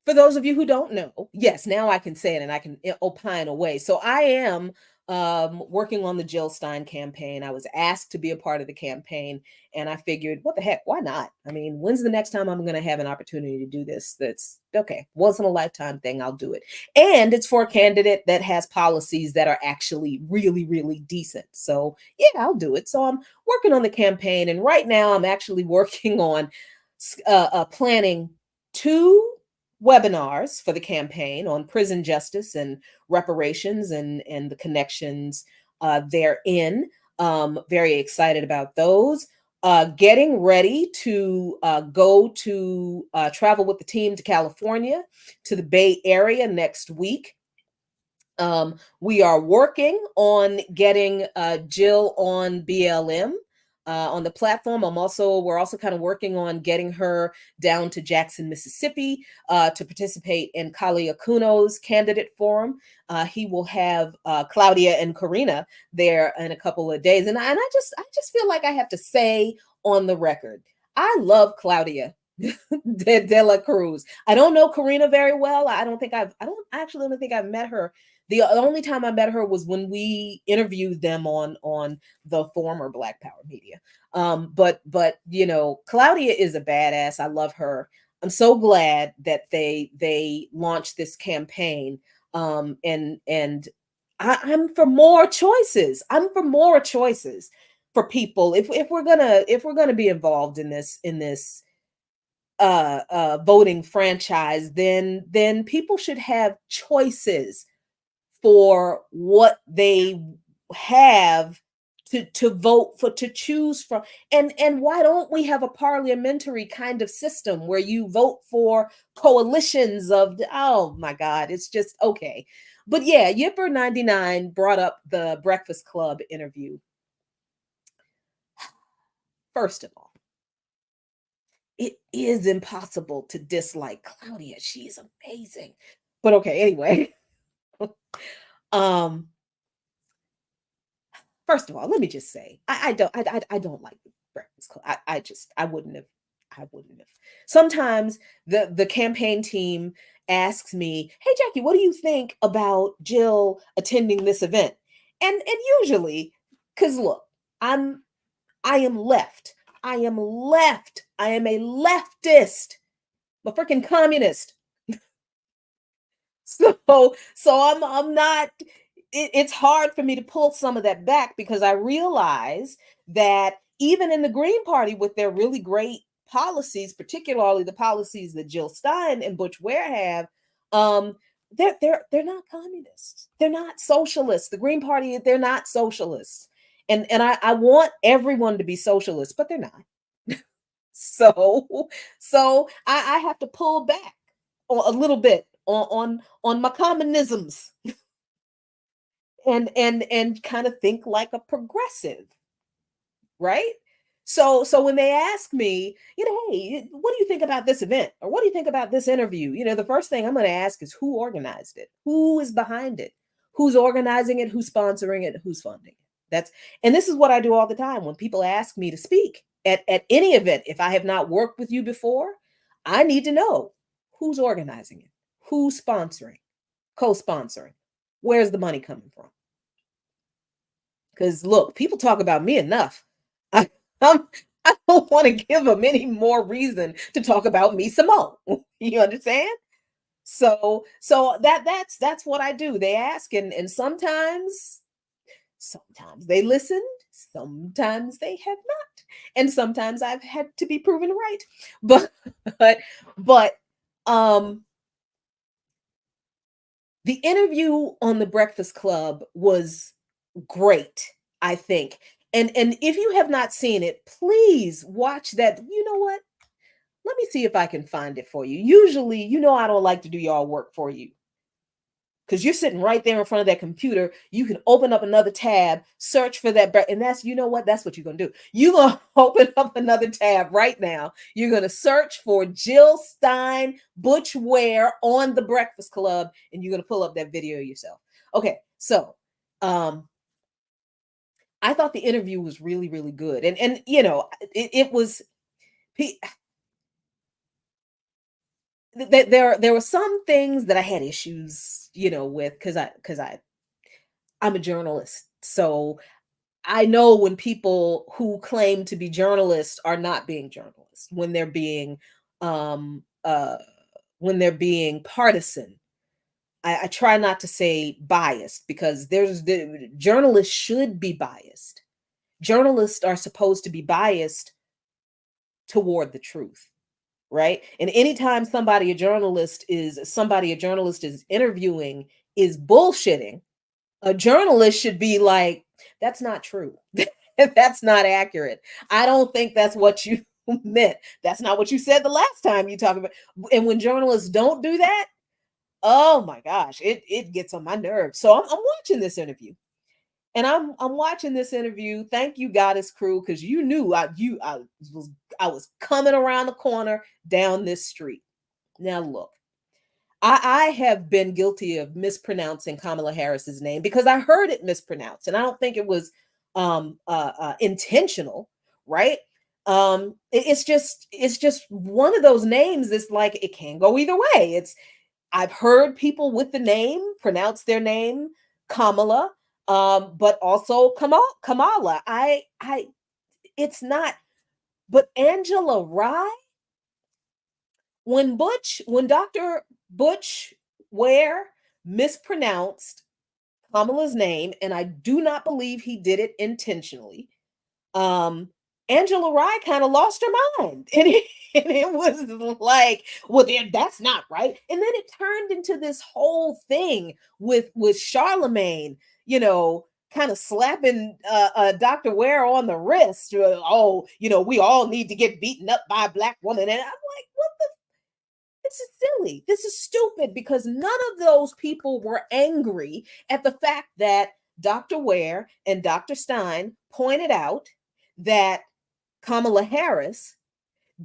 A: for those of you who don't know, yes, now I can say it and I can opine away. So I am working on the Jill Stein campaign. I was asked to be a part of the campaign, and I figured, what the heck, why not? I mean, when's the next time I'm going to have an opportunity to do this? That's okay, once in a lifetime thing, I'll do it. And it's for a candidate that has policies that are actually really, really decent. So yeah, I'll do it. So I'm working on the campaign, and right now I'm actually working on planning 2 webinars for the campaign on prison justice and reparations and the connections therein. Very excited about those. Getting ready to go to travel with the team to California, to the Bay Area next week. We are working on getting Jill on BLM. On the platform. We're also kind of working on getting her down to Jackson, Mississippi, to participate in Kali Akuno's candidate forum. He will have Claudia and Karina there in a couple of days. And I just feel like I have to say on the record, I love Claudia de la Cruz. I don't know Karina very well. I don't think I've met her. The only time I met her was when we interviewed them on the former Black Power Media. But you know, Claudia is a badass. I love her. I'm so glad that they launched this campaign. And I'm for more choices. I'm for more choices for people. If we're gonna be involved in this voting franchise, then people should have choices for what they have to vote for, to choose from. And why don't we have a parliamentary kind of system where you vote for coalitions of oh my god, it's just okay. But yeah, Yipper 99 brought up the Breakfast Club interview. First of all, it is impossible to dislike Claudia. She's amazing. But okay, anyway. um First of all, let me just say, I don't like the Breakfast Club. I wouldn't have, I wouldn't have. Sometimes the campaign team asks me, "Hey Jackie, what do you think about Jill attending this event?" And usually, because look, I am left. I am left. I am a leftist. I'm a freaking communist. So I'm not, it's hard for me to pull some of that back because I realize that even in the Green Party with their really great policies, particularly the policies that Jill Stein and Butch Ware have, um they're not communists. They're not socialists. The Green Party, they're not socialists. And I want everyone to be socialists, but they're not. So I have to pull back a little bit on my communisms and kind of think like a progressive, right? So when they ask me, hey, what do you think about this event, or what do you think about this interview, the first thing I'm going to ask is who organized it, who is behind it, who's organizing it, who's sponsoring it, who's funding it. And this is what I do all the time when people ask me to speak at any event. If I have not worked with you before, I need to know who's organizing it, who's sponsoring, co-sponsoring, where's the money coming from. Because look, people talk about me enough. I, I'm, I don't want to give them any more reason to talk about me some more. You understand? So that's what I do. They ask, and sometimes they listened, sometimes they have not, and sometimes I've had to be proven right. But but um the interview on the Breakfast Club was great, I think. And if you have not seen it, please watch that. You know what? Let me see if I can find it for you. Usually, I don't like to do y'all work for you because you're sitting right there in front of that computer. You can open up another tab, search for that, and that's, you know what? That's what you're gonna do. You're gonna open up another tab right now. You're gonna search for Jill Stein, Butch Ware on the Breakfast Club, and you're gonna pull up that video yourself. Okay, so I thought the interview was really, really good, and it was. There were some things that I had issues, with, because I'm a journalist, so I know when people who claim to be journalists are not being journalists, um uh when they're being partisan. I try not to say biased because the journalists should be biased. Journalists are supposed to be biased toward the truth, right? And anytime somebody a journalist is interviewing is bullshitting, a journalist should be like, that's not true. That's not accurate. I don't think that's what you meant. That's not what you said the last time you talked about. And when journalists don't do that, oh my gosh, it gets on my nerves. So I'm watching this interview. And I'm watching this interview. Thank you, Goddess Crew, because you knew I was coming around the corner down this street. Now look, I have been guilty of mispronouncing Kamala Harris's name because I heard it mispronounced, and I don't think it was intentional, right? It's just one of those names that's like it can go either way. I've heard people with the name pronounce their name Kamala, but also Kamala. It's not. But Angela Rye, when Dr. Butch Ware mispronounced Kamala's name, and I do not believe he did it intentionally, um, Angela Rye kind of lost her mind. And it was like, well, then that's not right. And then it turned into this whole thing with Charlemagne, kind of slapping Dr. Ware on the wrist. Oh, we all need to get beaten up by a black woman. And I'm like, what the? This is silly. This is stupid because none of those people were angry at the fact that Dr. Ware and Dr. Stein pointed out that Kamala Harris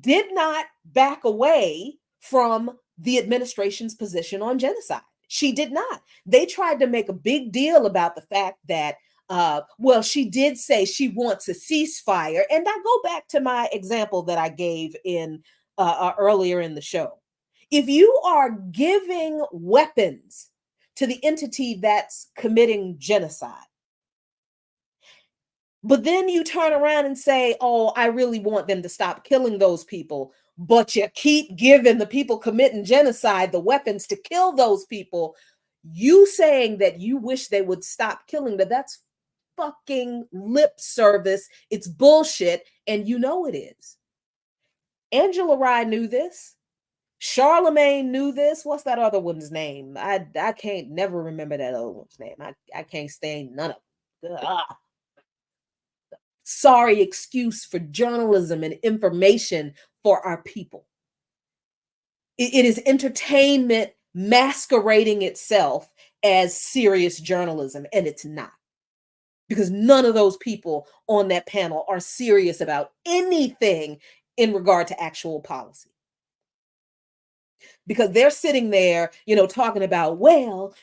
A: did not back away from the administration's position on genocide. She did not. They tried to make a big deal about the fact that, well, she did say she wants a ceasefire. And I go back to my example that I gave in earlier in the show. If you are giving weapons to the entity that's committing genocide, but then you turn around and say, oh, I really want them to stop killing those people. But you keep giving the people committing genocide the weapons to kill those people. You saying that you wish they would stop killing them, that's fucking lip service. It's bullshit. And you know it is. Angela Rye knew this. Charlemagne knew this. What's that other one's name? I can't never remember that other one's name. I can't stand none of them. Sorry excuse for journalism and information for our people. It is entertainment masquerading itself as serious journalism, and it's not. Because none of those people on that panel are serious about anything in regard to actual policy. Because they're sitting there, talking about, well,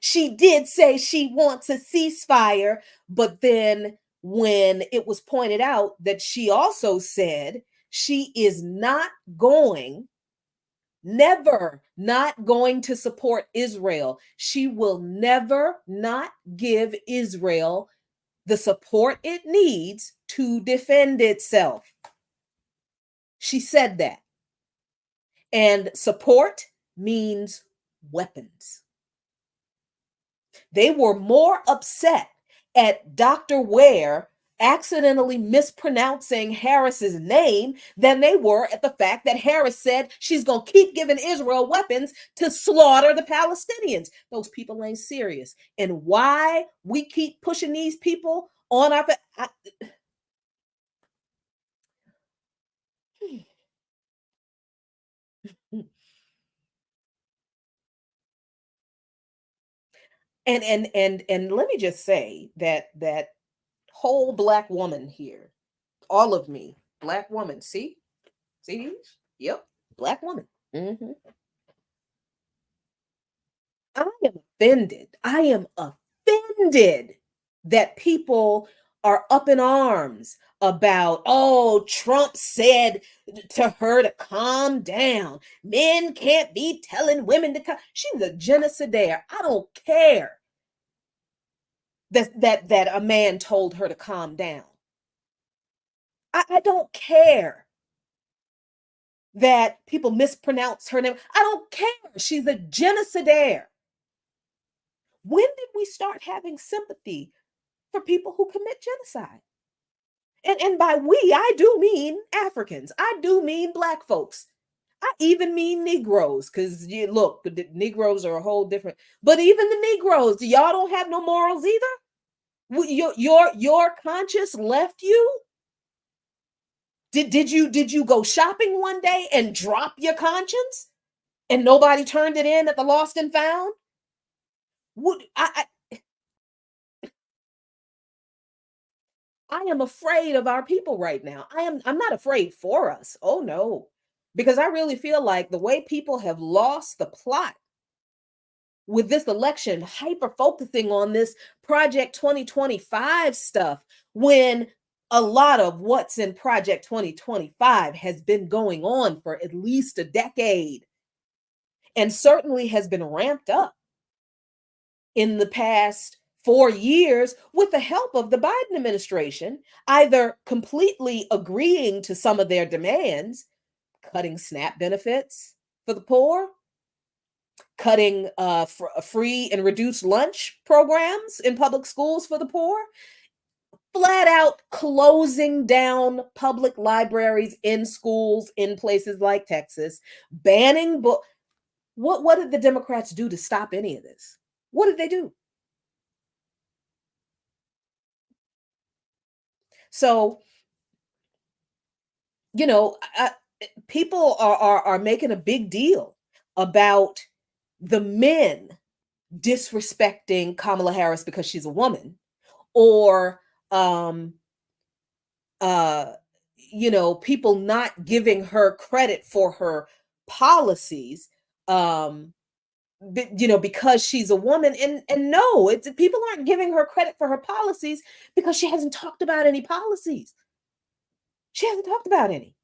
A: she did say she wants a ceasefire, but then when it was pointed out that she also said she is never not going to support Israel. She will never not give Israel the support it needs to defend itself. She said that. And support means weapons. They were more upset at Dr. Ware accidentally mispronouncing Harris's name than they were at the fact that Harris said she's going to keep giving Israel weapons to slaughter the Palestinians. Those people ain't serious. And why we keep pushing these people on our... And let me just say that whole black woman here, all of me, black woman, see these? Yep, black woman. Mm-hmm. I am offended. I am offended that people are up in arms about, oh, Trump said to her to calm down. Men can't be telling women to calm. She's a genocidaire. I don't care that a man told her to calm down. I don't care that people mispronounce her name. I don't care. She's a genocidaire. When did we start having sympathy for people who commit genocide? And by we, I do mean Africans. I do mean black folks. I even mean Negroes, because you look, the Negroes are a whole different. But even the Negroes, y'all don't have no morals either. Your conscience left you. Did you go shopping one day and drop your conscience, and nobody turned it in at the lost and found? Would I am afraid of our people right now. I'm not afraid for us. Oh no. Because I really feel like the way people have lost the plot with this election, hyper focusing on this Project 2025 stuff, when a lot of what's in Project 2025 has been going on for at least a decade and certainly has been ramped up in the past 4 years with the help of the Biden administration, either completely agreeing to some of their demands, cutting SNAP benefits for the poor, cutting free and reduced lunch programs in public schools for the poor, flat out closing down public libraries in schools in places like Texas, banning book. What did the Democrats do to stop any of this? What did they do? So, you know, people are making a big deal about the men disrespecting Kamala Harris because she's a woman, or um uh people not giving her credit for her policies, um because she's a woman. And no, it's people aren't giving her credit for her policies because she hasn't talked about any policies. She hasn't talked about any.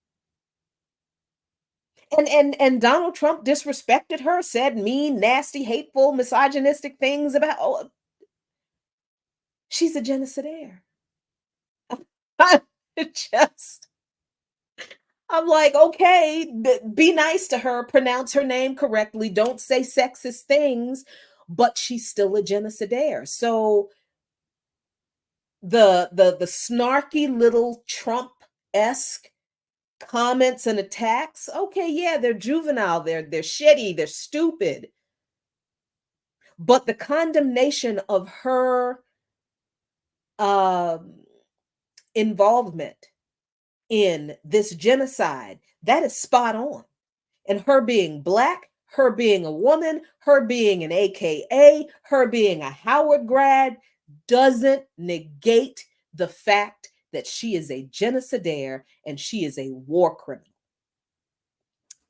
A: And Donald Trump disrespected her, said mean, nasty, hateful, misogynistic things about, oh, she's a genocidaire. It just, I'm like, okay, be nice to her, pronounce her name correctly, don't say sexist things, but she's still a genocidaire. So the snarky little Trump-esque comments and attacks, okay, yeah, they're juvenile, they're shitty, they're stupid. But the condemnation of her um involvement in this genocide, that is spot on. And her being black, her being a woman, her being an AKA, her being a Howard grad doesn't negate the fact that she is a genocidaire and she is a war criminal.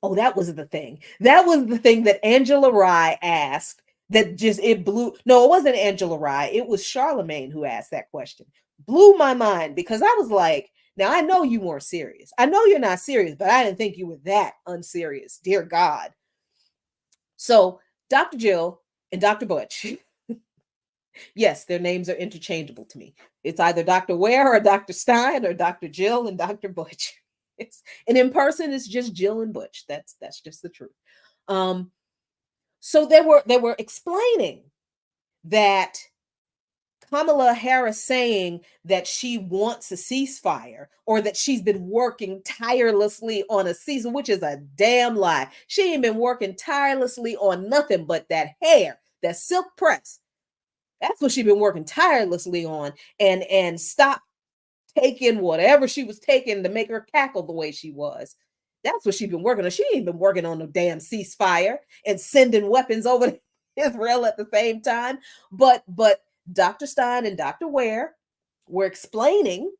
A: Oh, that was the thing. That was the thing that Angela Rye asked, that just it blew. No, it wasn't Angela Rye. It was Charlemagne who asked that question. Blew my mind because I was like, now I know you weren't serious. I know you're not serious, but I didn't think you were that unserious. Dear God. So Dr. Jill and Dr. Butch, yes, their names are interchangeable to me. It's either Dr. Ware or Dr. Stein or Dr. Jill and Dr. Butch. It's and in person, it's just Jill and Butch. That's just the truth. Um, so they were explaining that Kamala Harris saying that she wants a ceasefire or that she's been working tirelessly on a ceasefire, which is a damn lie. She ain't been working tirelessly on nothing but that hair, that silk press. That's what she's been working tirelessly on. And stop taking whatever she was taking to make her cackle the way she was. That's what she's been working on. She ain't been working on no damn ceasefire and sending weapons over to Israel at the same time. But Dr. Stein and Dr. Ware were explaining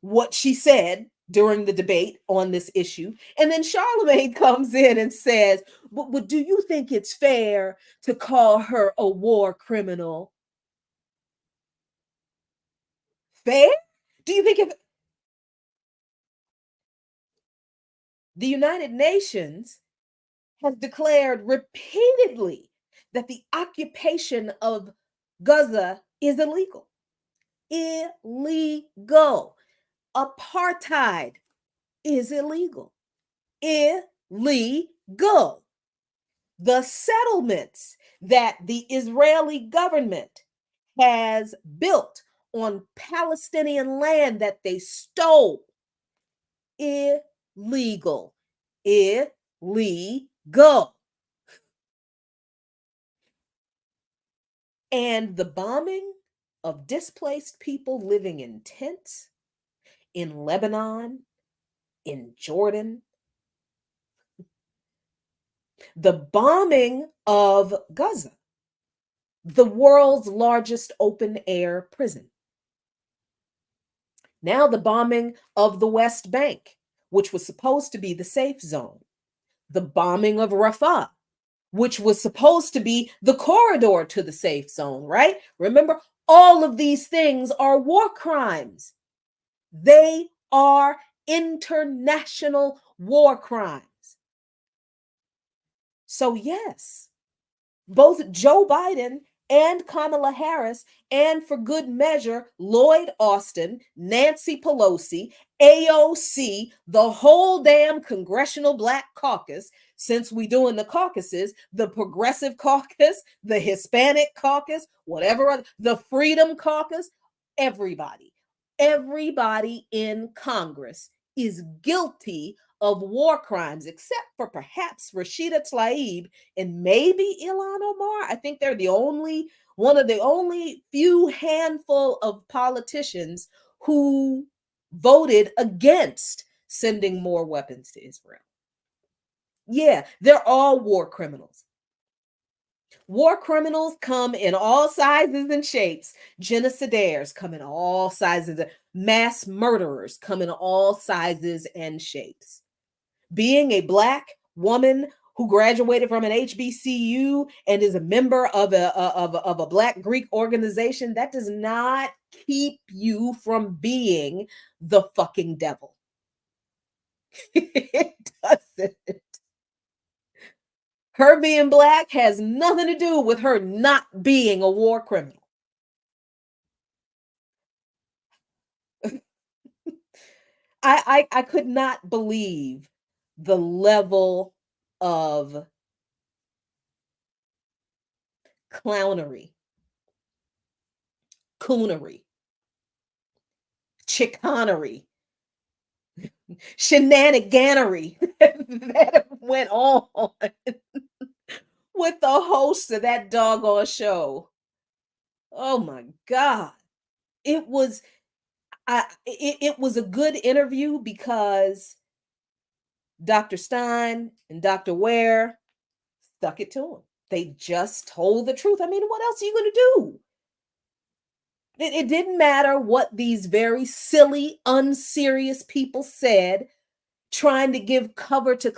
A: what she said during the debate on this issue. And then Charlemagne comes in and says, but do you think it's fair to call her a war criminal? Fair? Do you think if the United Nations has declared repeatedly that the occupation of Gaza is illegal? Illegal. Apartheid is illegal. Illegal. The settlements that the Israeli government has built on Palestinian land that they stole, illegal. Illegal. And the bombing of displaced people living in tents in Lebanon, in Jordan, the bombing of Gaza, the world's largest open air prison. Now, the bombing of the West Bank, which was supposed to be the safe zone, the bombing of Rafah, which was supposed to be the corridor to the safe zone, right? Remember, all of these things are war crimes. They are international war crimes. So, yes, both Joe Biden and Kamala Harris, and for good measure, Lloyd Austin, Nancy Pelosi, AOC, the whole damn Congressional Black Caucus, since we doing the caucuses, the Progressive Caucus, the Hispanic Caucus, whatever, the Freedom Caucus, everybody in Congress is guilty of war crimes, except for perhaps Rashida Tlaib and maybe Ilhan Omar. I think they're one of the only few handful of politicians who voted against sending more weapons to Israel. Yeah, they're all war criminals. War criminals come in all sizes and shapes. Genocidaires come in all sizes. Mass murderers come in all sizes and shapes. Being a Black woman who graduated from an HBCU and is a member of a Black Greek organization, that does not keep you from being the fucking devil. It doesn't. Her being Black has nothing to do with her not being a war criminal. I could not believe the level of clownery, coonery, chicanery, shenaniganery that went on with the host of that doggone show. Oh my God. It was it was a good interview because Dr. Stein and Dr. Ware stuck it to him. They just told the truth. I mean, what else are you going to do? It didn't matter what these very silly, unserious people said, trying to give cover to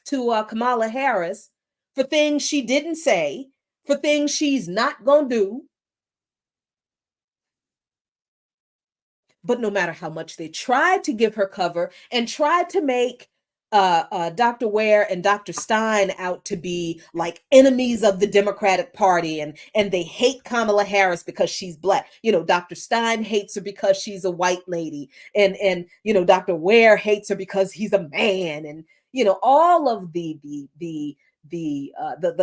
A: Kamala Harris for things she didn't say, for things she's not going to do. But no matter how much they tried to give her cover and tried to make Dr. Ware and Dr. Stein out to be like enemies of the Democratic Party, and they hate Kamala Harris because she's Black. You know, Dr. Stein hates her because she's a white lady, and you know, Dr. Ware hates her because he's a man, and you know, all of the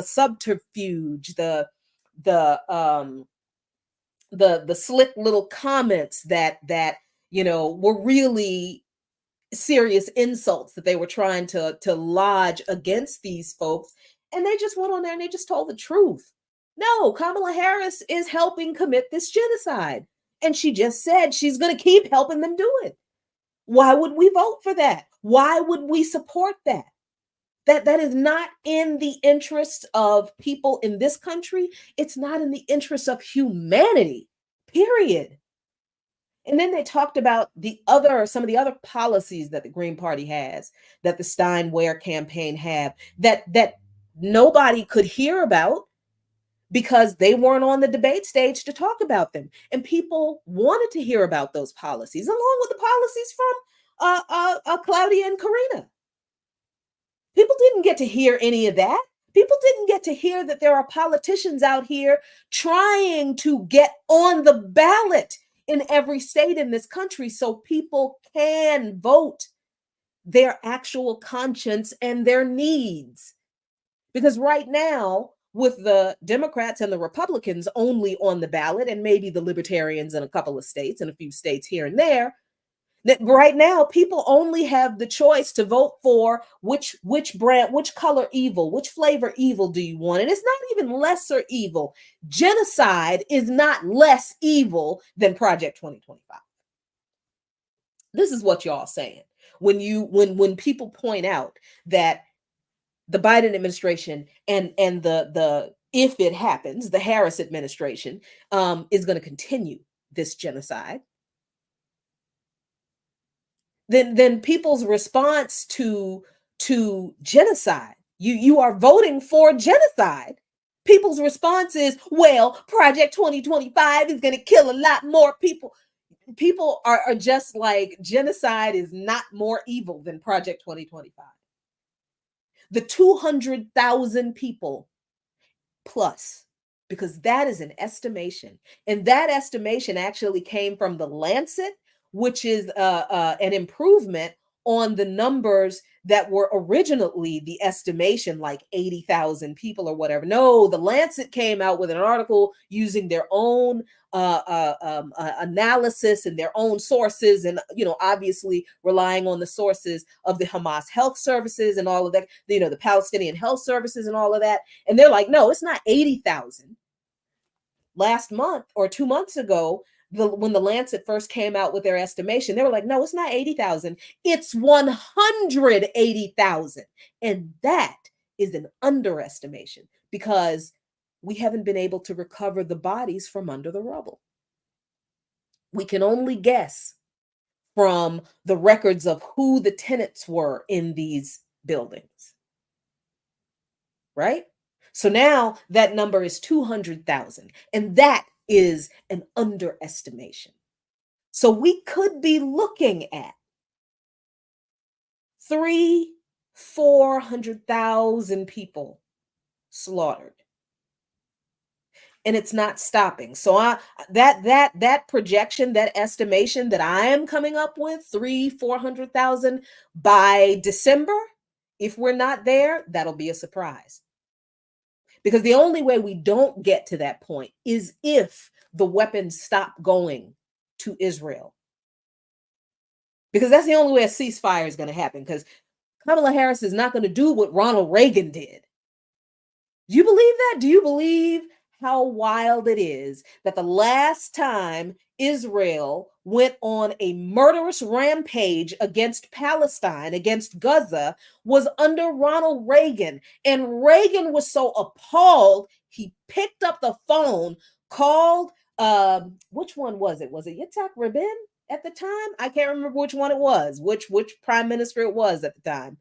A: subterfuge, the slick little comments that you know were really serious insults that they were trying to lodge against these folks, and they just went on there and they just told the truth. No, Kamala Harris is helping commit this genocide, and she just said she's going to keep helping them do it. Why would we vote for that? Why would we support that? That is not in the interest of people in this country. It's not in the interest of humanity, period. And then they talked about some of the other policies that the Green Party has, that the Stein-Ware campaign have, that nobody could hear about because they weren't on the debate stage to talk about them. And people wanted to hear about those policies, along with the policies from Claudia and Karina. People didn't get to hear any of that. People didn't get to hear that there are politicians out here trying to get on the ballot in every state in this country so people can vote their actual conscience and their needs. Because right now, with the Democrats and the Republicans only on the ballot, and maybe the Libertarians in a couple of states and a few states here and there, that right now people only have the choice to vote for which brand, which color evil, which flavor evil do you want. And it's not even lesser evil. Genocide is not less evil than Project 2025. This is what y'all saying when people point out that the Biden administration and the if it happens, the Harris administration is going to continue this genocide. Then people's response to genocide, you are voting for genocide. People's response is, well, Project 2025 is going to kill a lot more people. People are just like, genocide is not more evil than Project 2025. The 200,000 people plus, because that is an estimation. And that estimation actually came from the Lancet, which is an improvement on the numbers that were originally the estimation, like 80,000 people or whatever. No, the Lancet came out with an article using their own analysis and their own sources, and obviously relying on the sources of the Hamas health services and all of that, the Palestinian health services and all of that. And they're like, no, it's not 80,000. Last month or 2 months ago, when the Lancet first came out with their estimation, they were like, no, it's not 80,000, it's 180,000. And that is an underestimation because we haven't been able to recover the bodies from under the rubble. We can only guess from the records of who the tenants were in these buildings, right? So now that number is 200,000, and that is an underestimation. So we could be looking at 400,000 people slaughtered, and it's not stopping. So that projection, that estimation that I am coming up with, 400,000 by December, if we're not there, that'll be a surprise. Because the only way we don't get to that point is if the weapons stop going to Israel. Because that's the only way a ceasefire is going to happen. Because Kamala Harris is not going to do what Ronald Reagan did. Do you believe that? Do you believe how wild it is that the last time Israel went on a murderous rampage against Palestine, against Gaza, was under Ronald Reagan? And Reagan was so appalled, he picked up the phone, called, which one was it? Was it Yitzhak Rabin at the time? I can't remember which one it was, which prime minister it was at the time,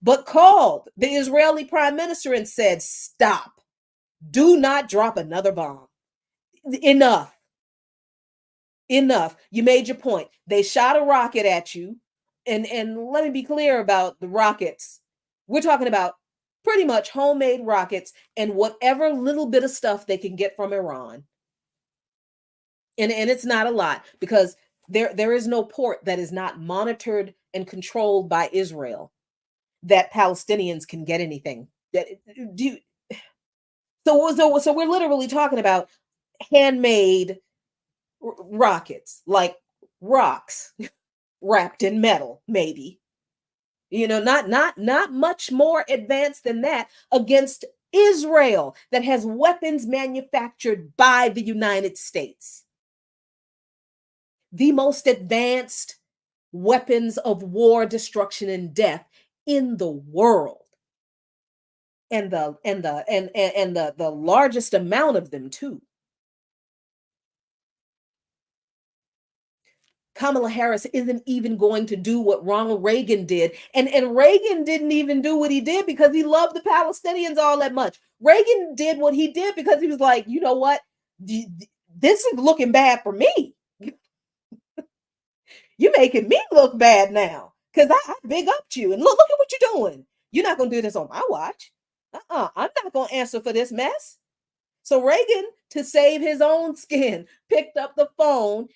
A: but called the Israeli prime minister and said, stop. Do not drop another bomb. Enough. Enough. You made your point. They shot a rocket at you. And let me be clear about the rockets. We're talking about pretty much homemade rockets and whatever little bit of stuff they can get from Iran. And it's not a lot because there is no port that is not monitored and controlled by Israel that Palestinians can get anything. So we're literally talking about handmade rockets, like rocks wrapped in metal, maybe. Not much more advanced than that against Israel that has weapons manufactured by the United States. The most advanced weapons of war, destruction, and death in the world. And the largest amount of them too. Kamala Harris isn't even going to do what Ronald Reagan did. And Reagan didn't even do what he did because he loved the Palestinians all that much. Reagan did what he did because he was like, you know what? This is looking bad for me. You're making me look bad now because I big upped you. And look at what you're doing. You're not going to do this on my watch. I'm not going to answer for this mess. So Reagan, to save his own skin, picked up the phone.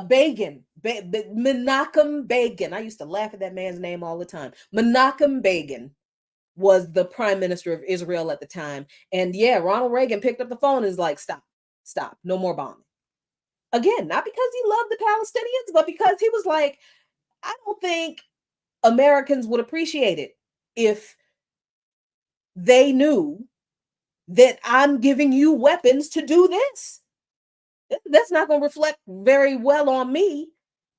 A: Begin, Menachem Begin. I used to laugh at that man's name all the time. Menachem Begin was the prime minister of Israel at the time. And yeah, Ronald Reagan picked up the phone and is like, stop, no more bombing. Again, not because he loved the Palestinians, but because he was like, I don't think Americans would appreciate it if they knew that I'm giving you weapons to do this. That's not going to reflect very well on me.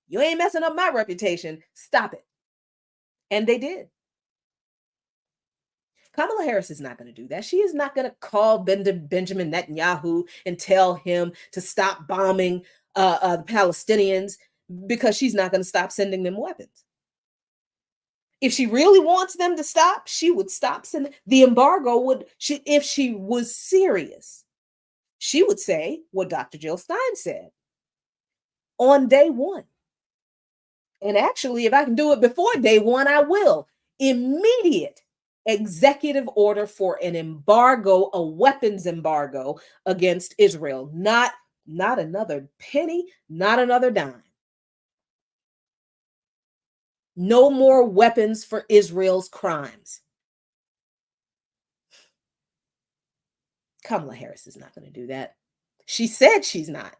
A: You ain't messing up my reputation. Stop it. And they did. Kamala Harris is not going to do that. She is not going to call Benjamin Netanyahu and tell him to stop bombing the Palestinians because she's not going to stop sending them weapons. If she really wants them to stop, she would stop sending. The embargo if she was serious, she would say what Dr. Jill Stein said on day one. And actually, if I can do it before day one, I will. Immediate executive order for an embargo, a weapons embargo against Israel. Not another penny, not another dime. No more weapons for Israel's crimes. Kamala Harris is not going to do that. She said she's not.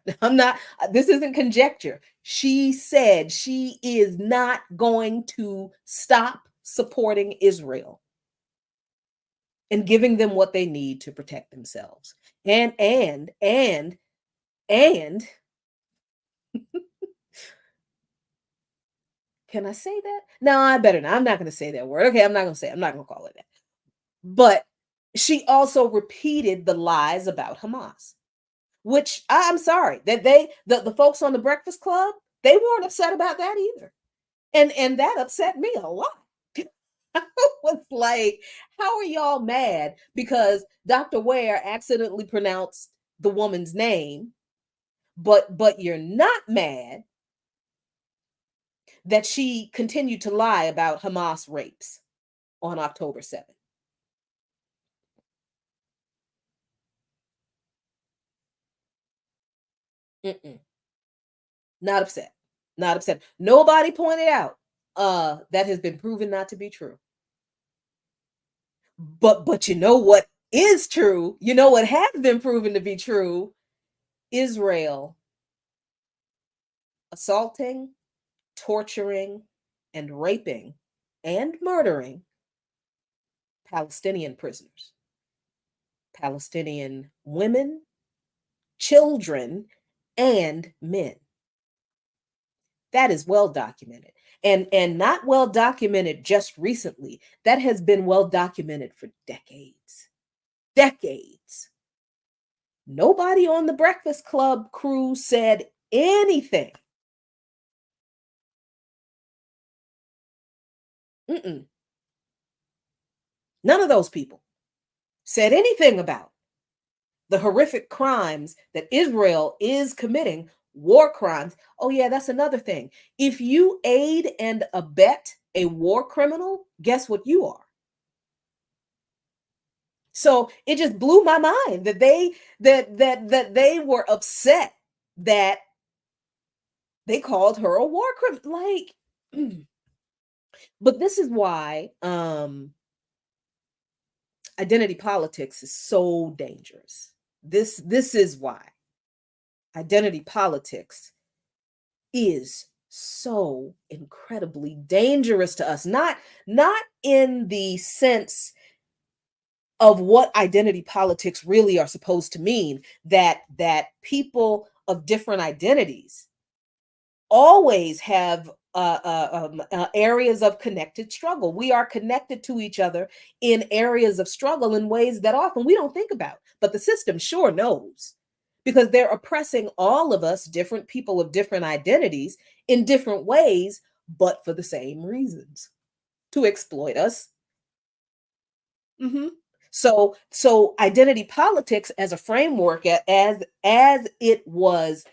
A: This isn't conjecture. She said she is not going to stop supporting Israel. and giving them what they need to protect themselves. And can I say that? No, I better not. I'm not going to say that word. Okay, I'm not going to say. I'm not going to call it that. But she also repeated the lies about Hamas, which I'm sorry that the folks on the Breakfast Club, they weren't upset about that either. And that upset me a lot. I was like, how are y'all mad because Dr. Ware accidentally pronounced the woman's name, but you're not mad that she continued to lie about Hamas rapes on October 7th. Mm-mm. Not upset. Not upset. Nobody pointed out that has been proven not to be true. But you know what is true? You know what has been proven to be true? Israel assaulting, torturing, and raping and murdering Palestinian prisoners, Palestinian women, children, and men. That is well documented. And not well documented just recently. That has been well documented for decades. Decades. Nobody on the Breakfast Club crew said anything. Mm-mm. None of those people said anything about the horrific crimes that Israel is committing, war crimes. Oh, yeah, that's another thing. If you aid and abet a war criminal, guess what you are? So it just blew my mind that they were upset that they called her a war criminal. Like, but this is why identity politics is so dangerous. This is why identity politics is so incredibly dangerous to us. Not in the sense of what identity politics really are supposed to mean, that people of different identities always have areas of connected struggle. We are connected to each other in areas of struggle in ways that often we don't think about, but the system sure knows because they're oppressing all of us, different people of different identities, in different ways, but for the same reasons, to exploit us. Mhm. So identity politics as a framework, as it was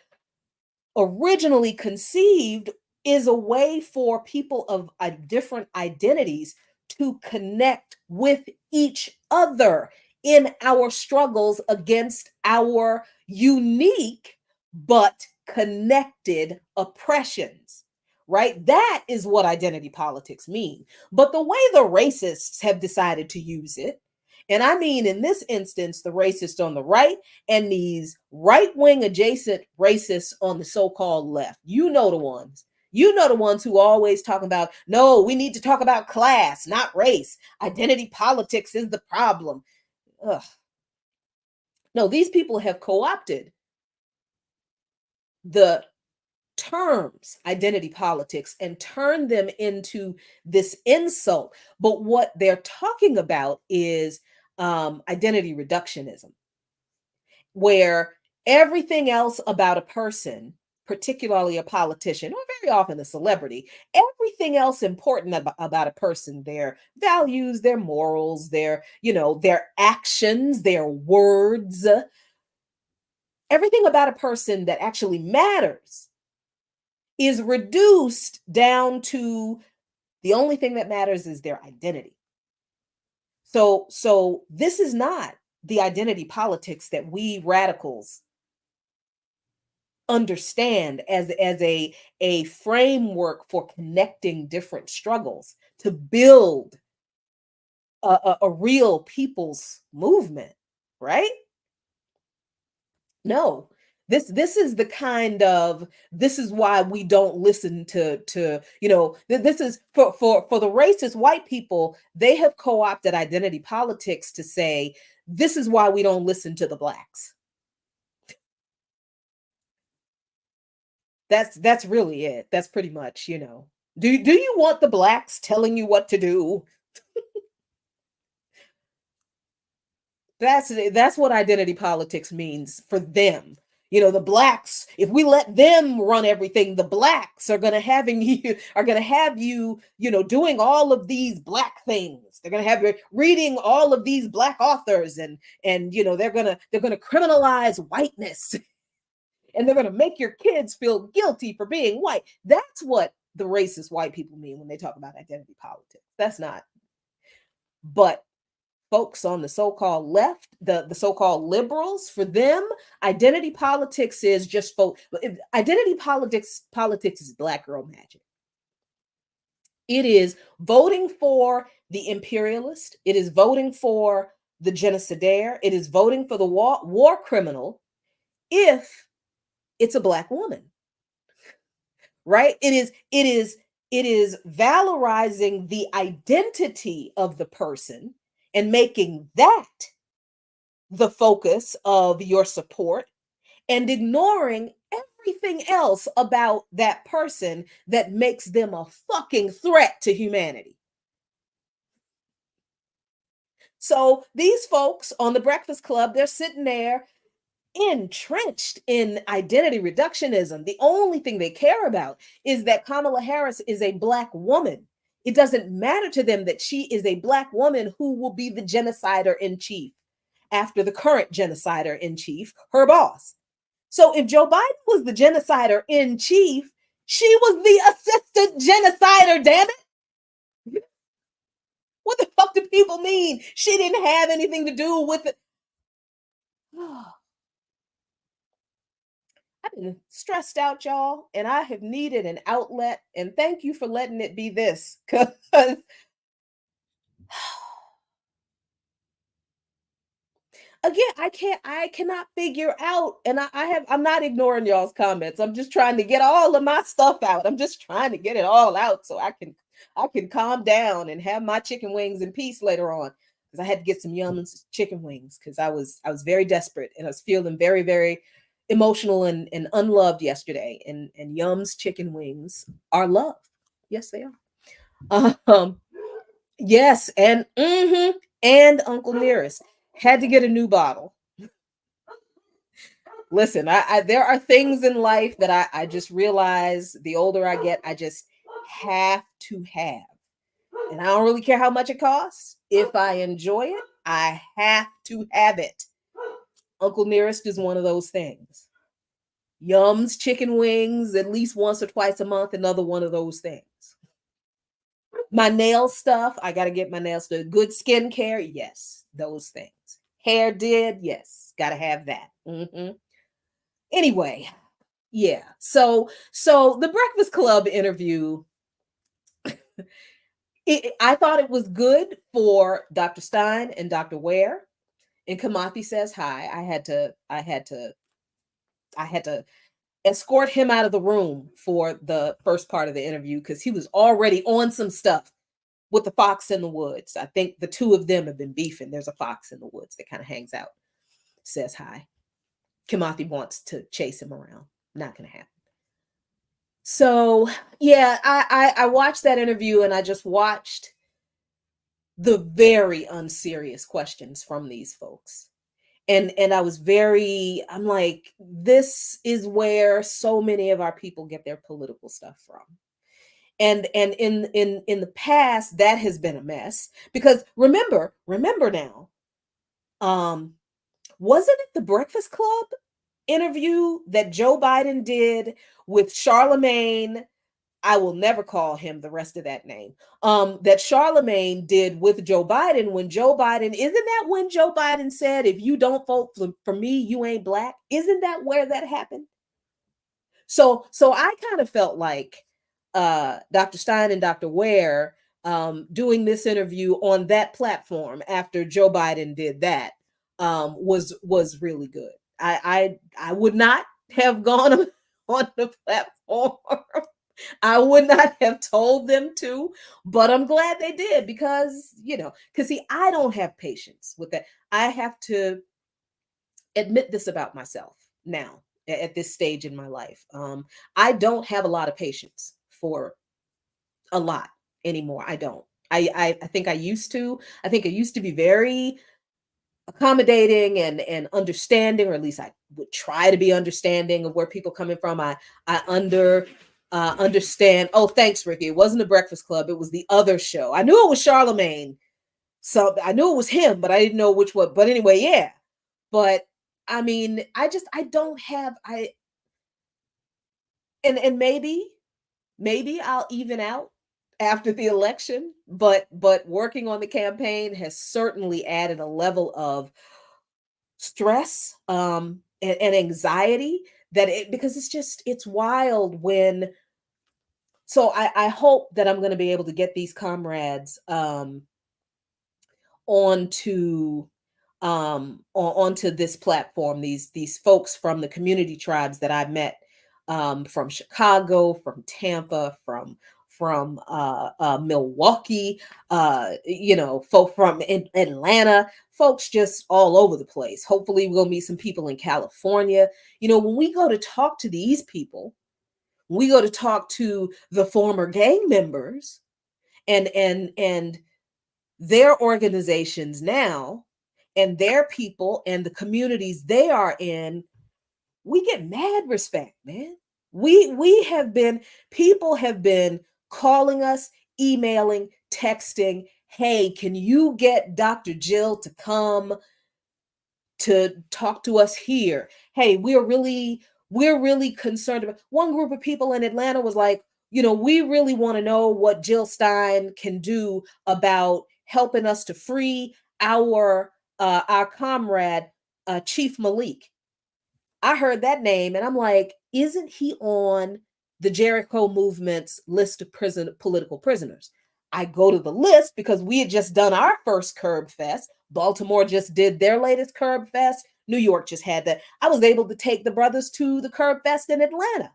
A: originally conceived, is a way for people of different identities to connect with each other in our struggles against our unique but connected oppressions. Right? That is what identity politics mean. But the way the racists have decided to use it, and I mean in this instance, the racists on the right and these right wing adjacent racists on the so called left. You know the ones. You know the ones who always talk about, no, we need to talk about class, not race. Identity politics is the problem. Ugh. No, these people have co opted the terms identity politics and turned them into this insult. But what they're talking about is identity reductionism, where everything else about a person, particularly a politician or very often a celebrity, everything else important about a person, their values, their morals, their actions, their words, everything about a person that actually matters is reduced down to the only thing that matters is their identity. So this is not the identity politics that we radicals understand as a framework for connecting different struggles to build a real people's movement, right? No, This is the kind of, this is why we don't listen to this is for the racist white people. They have co-opted identity politics to say this is why we don't listen to the blacks. That's really it. That's pretty much, do you want the blacks telling you what to do? That's what identity politics means for them. The blacks, if we let them run everything, the blacks are going to have you, doing all of these black things. They're going to have you reading all of these black authors, and they're going to criminalize whiteness, and they're going to make your kids feel guilty for being white. That's what the racist white people mean when they talk about identity politics. That's not. But folks on the so-called left, the so-called liberals, for them, identity politics is just identity politics is black girl magic. It is voting for the imperialist, it is voting for the genocidaire, it is voting for the war criminal if it's a black woman. Right? It is valorizing the identity of the person and making that the focus of your support, and ignoring everything else about that person that makes them a fucking threat to humanity. So these folks on the Breakfast Club, they're sitting there entrenched in identity reductionism. The only thing they care about is that Kamala Harris is a black woman. It doesn't matter to them that she is a black woman who will be the genocider in chief after the current genocider in chief, her boss. So if Joe Biden was the genocider in chief, she was the assistant genocider, damn it. What the fuck do people mean? She didn't have anything to do with it. I've been stressed out, y'all, and I have needed an outlet. And thank you for letting it be this. Because again, I cannot figure out, and I'm not ignoring y'all's comments. I'm just trying to get all of my stuff out. I'm just trying to get it all out so I can calm down and have my chicken wings in peace later on. Because I had to get some Yum's chicken wings because I was very desperate and I was feeling very, very emotional and unloved yesterday. And Yum's chicken wings are love. Yes, they are. Yes, and Uncle Nearest had to get a new bottle. Listen, I there are things in life that I just realize the older I get, I just have to have. And I don't really care how much it costs. If I enjoy it, I have to have it. Uncle Nearest is one of those things. Yum's chicken wings at least once or twice a month, another one of those things. My nail stuff, I got to get my nails done. Good skincare, yes, those things. Hair did, yes, got to have that. Anyway, yeah. So the Breakfast Club interview, I thought it was good for Dr. Stein and Dr. Ware. And Kamathi says hi. I had to escort him out of the room for the first part of the interview because he was already on some stuff with the fox in the woods. I think the two of them have been beefing. There's a fox in the woods that kind of hangs out, says hi. Kamathi wants to chase him around. Not gonna happen. So yeah, I watched that interview and I just watched the very unserious questions from these folks. And I'm like, this is where so many of our people get their political stuff from. And in the past, that has been a mess. Because remember now, wasn't it the Breakfast Club interview that Joe Biden did with Charlemagne? I will never call him the rest of that name. That Charlemagne did with Joe Biden when Joe Biden, isn't that when Joe Biden said, if you don't vote for me, you ain't black? Isn't that where that happened? So I kind of felt like Dr. Stein and Dr. Ware doing this interview on that platform after Joe Biden did that was really good. I would not have gone on the platform. I would not have told them to, but I'm glad they did because, because see, I don't have patience with that. I have to admit this about myself now at this stage in my life. I don't have a lot of patience for a lot anymore. I don't. I think I used to. I think I used to be very accommodating and understanding, or at least I would try to be understanding of where people coming from. I understand. Oh, thanks, Ricky. It wasn't the Breakfast Club. It was the other show. I knew it was Charlemagne. So I knew it was him, but I didn't know which one. But anyway, yeah. But I mean, I don't have I and maybe I'll even out after the election, but working on the campaign has certainly added a level of stress and anxiety that it because it's wild when so I hope that I'm going to be able to get these comrades onto onto this platform, these folks from the community tribes that I met from Chicago, from Tampa, from Milwaukee, folk from Atlanta, folks just all over the place. Hopefully we'll meet some people in California. When we go to talk to these people, we go to talk to the former gang members and their organizations now and their people and the communities they are in, we get mad respect, man. We have been people have been calling us, emailing, texting, hey, can you get Dr. Jill to come to talk to us here? Hey, we're really concerned about. One group of people in Atlanta was like, we really want to know what Jill Stein can do about helping us to free our comrade Chief Malik. I heard that name and I'm like, isn't he on the Jericho movement's list of political prisoners? I go to the list because we had just done our first Curb Fest. Baltimore just did their latest Curb Fest. New York just had that. I was able to take the brothers to the Curb Fest in Atlanta,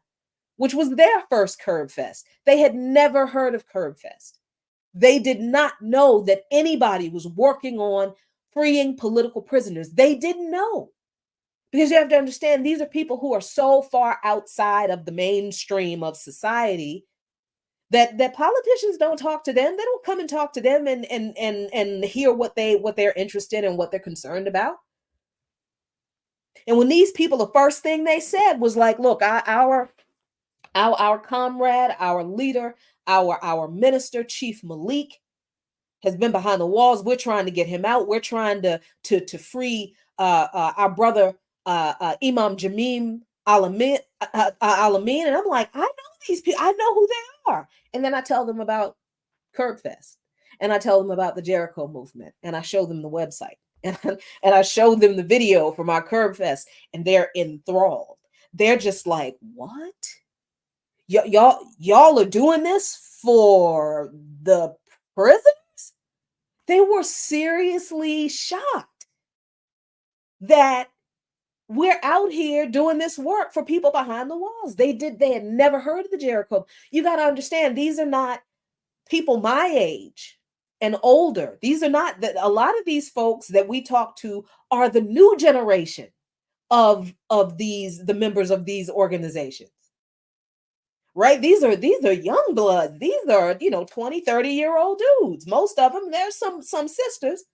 A: which was their first Curb Fest. They had never heard of Curb Fest. They did not know that anybody was working on freeing political prisoners. They didn't know. Because you have to understand, these are people who are so far outside of the mainstream of society that politicians don't talk to them. They don't come and talk to them and hear what they're interested in, what they're concerned about. And when these people, the first thing they said was like, look, our comrade, our leader, our minister, Chief Malik, has been behind the walls. We're trying to get him out. We're trying to free our brother Imam Jamim Alamin, Alamin. And I'm like, I know these people. I know who they are. And then I tell them about Curb Fest, and I tell them about the Jericho movement, and I show them the website, and I show them the video from our Curb Fest, and they're enthralled. They're just like, what? Y'all are doing this for the prison? They were seriously shocked that we're out here doing this work for people behind the walls. They had never heard of the Jericho. You got to understand, these are not people my age and older. These are not a lot of these folks that we talk to are the new generation of the members of these organizations. Right? These are young bloods. These are, 20, 30-year-old dudes. Most of them, there's some sisters,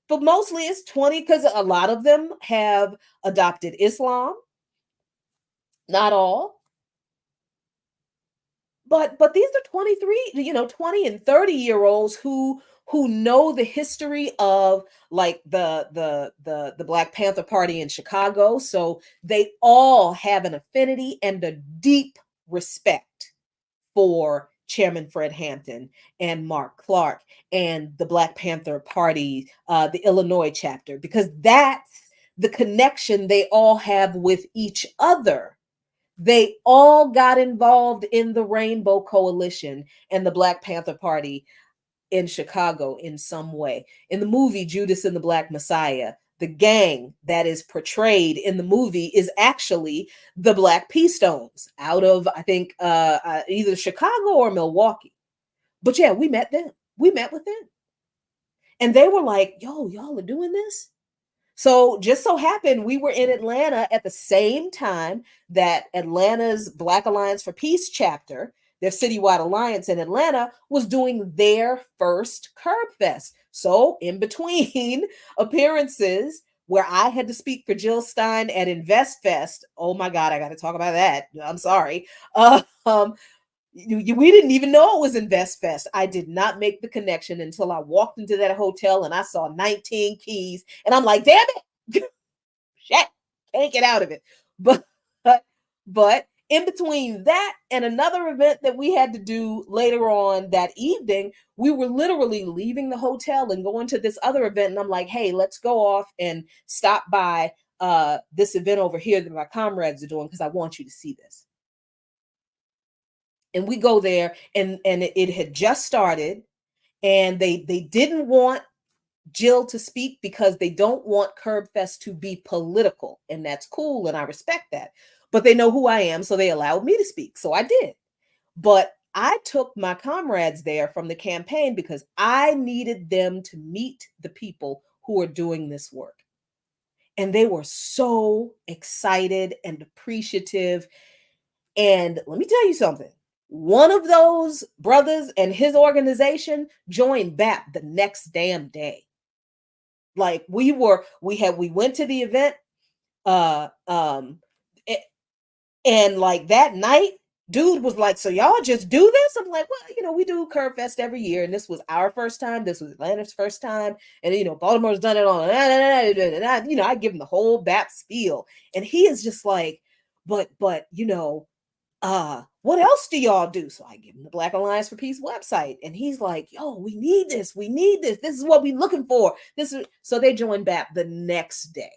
A: but mostly it's 20 because a lot of them have adopted Islam. Not all, but these are 23, 20 and 30-year-olds who know the history of like the Black Panther Party in Chicago. So they all have an affinity and a deep respect for Chairman Fred Hampton and Mark Clark and the Black Panther Party, the Illinois chapter, because that's the connection they all have with each other. They all got involved in the Rainbow Coalition and the Black Panther Party in Chicago in some way. In the movie Judas and the Black Messiah, the gang that is portrayed in the movie is actually the Black P Stones out of, I think, either Chicago or Milwaukee. But yeah, we met them. We met with them. And they were like, yo, y'all are doing this? So just so happened we were in Atlanta at the same time that Atlanta's Black Alliance for Peace chapter, their citywide alliance in Atlanta, was doing their first Curb Fest. So in between appearances where I had to speak for Jill Stein at Invest Fest, oh my God, I got to talk about that. I'm sorry. Um, we didn't even know it was Invest Fest. I did not make the connection until I walked into that hotel and I saw 19 keys, and I'm like, damn it, shit, can't get out of it. But but in between that and another event that we had to do later on that evening, we were literally leaving the hotel and going to this other event. And I'm like, hey, let's go off and stop by this event over here that my comrades are doing because I want you to see this. And we go there, and it had just started, and they didn't want Jill to speak because they don't want Curb Fest to be political, and that's cool, and I respect that. But they know who I am, so they allowed me to speak, so I did. But I took my comrades there from the campaign because I needed them to meet the people who are doing this work. And they were so excited and appreciative. And let me tell you something. One of those brothers and his organization joined BAP the next damn day. Like we went to the event, uh, um, and like that night, dude was like, "So y'all just do this?" I'm like, "Well, we do Curb Fest every year, and this was our first time. This was Atlanta's first time, and Baltimore's done it on." I give him the whole BAP spiel, and he is just like, "But what else do y'all do?" So I give him the Black Alliance for Peace website, and he's like, "Yo, we need this. We need this. This is what we're looking for." So they joined BAP the next day.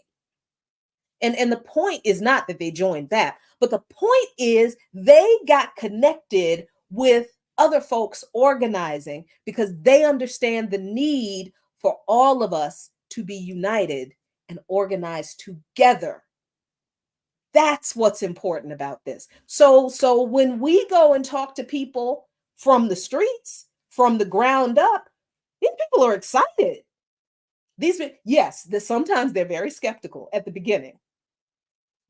A: And the point is not that they joined BAP, but the point is they got connected with other folks organizing because they understand the need for all of us to be united and organized together. That's what's important about this. So when we go and talk to people from the streets, from the ground up, these people are excited. Yes, sometimes they're very skeptical at the beginning.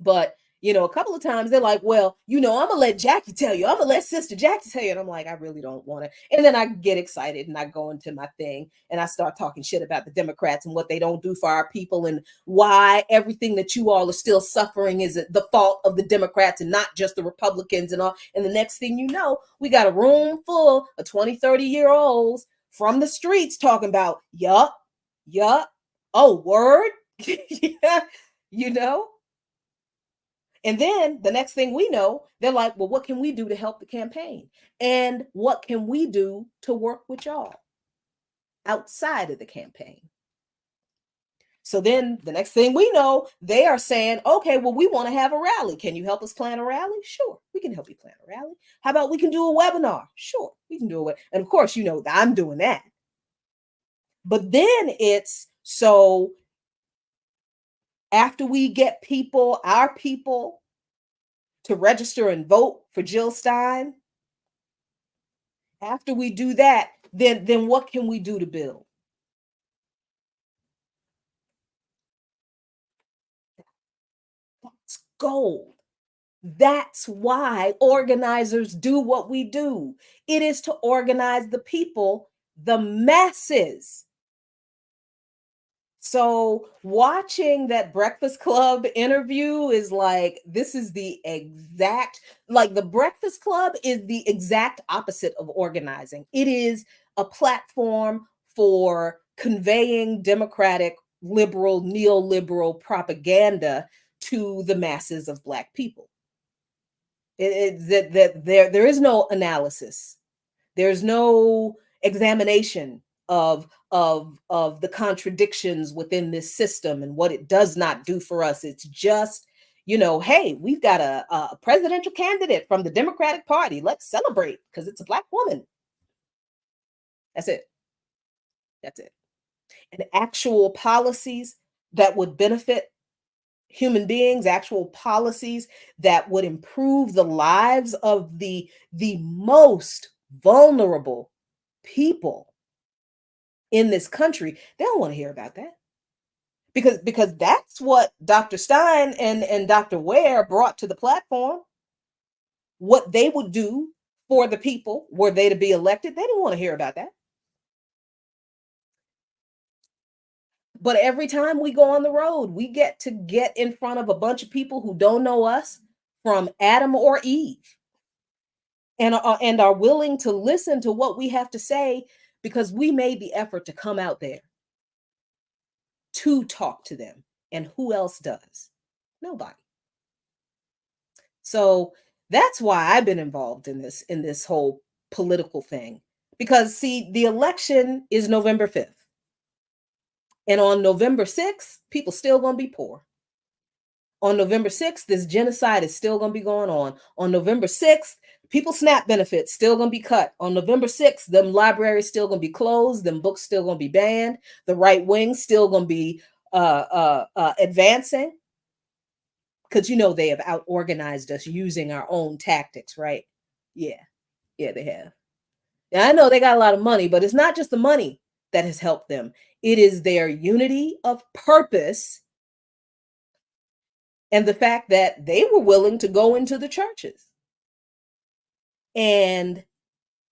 A: But a couple of times they're like, well, I'm gonna let Jackie tell you. I'm gonna let Sister Jackie tell you. And I'm like, I really don't want to. And then I get excited and I go into my thing and I start talking shit about the Democrats and what they don't do for our people and why everything that you all are still suffering is the fault of the Democrats and not just the Republicans and all. And the next thing you know, we got a room full of 20, 30-year-olds from the streets talking about, yup, oh, word. Yeah, you know? And then the next thing we know, they're like, well, what can we do to help the campaign? And what can we do to work with y'all outside of the campaign? So then the next thing we know, they are saying, okay, well, we want to have a rally. Can you help us plan a rally? Sure, we can help you plan a rally. How about we can do a webinar? Sure, we can do it. And of course, I'm doing that. But then it's so after we get our people, to register and vote for Jill Stein, after we do that, then what can we do to build? That's gold. That's why organizers do what we do. It is to organize the people, the masses. So watching that Breakfast Club interview is like, this is the Breakfast Club is the exact opposite of organizing. It is a platform for conveying democratic, liberal, neoliberal propaganda to the masses of Black people. There is no analysis. There's no examination of the contradictions within this system and what it does not do for us. It's just, hey, we've got a presidential candidate from the Democratic Party. Let's celebrate because it's a Black woman. That's it. That's it. And actual policies, that would benefit human beings, actual policies that would improve the lives of the most vulnerable people in this country, they don't want to hear about that. Because that's what Dr. Stein and Dr. Ware brought to the platform. What they would do for the people were they to be elected. They didn't want to hear about that. But every time we go on the road, we get in front of a bunch of people who don't know us from Adam or Eve, and are willing to listen to what we have to say because we made the effort to come out there to talk to them. And who else does? Nobody. So that's why I've been involved in this whole political thing. Because see, the election is November 5th. And on November 6th, people still going to be poor. On November 6th, this genocide is still going to be going on. On November 6th, people SNAP benefits still going to be cut. On November 6th, them libraries still going to be closed. Them books still going to be banned. The right wing still going to be advancing. Because you know they have out organized us using our own tactics, right? Yeah, yeah, they have. And I know they got a lot of money, but it's not just the money that has helped them. It is their unity of purpose and the fact that they were willing to go into the churches and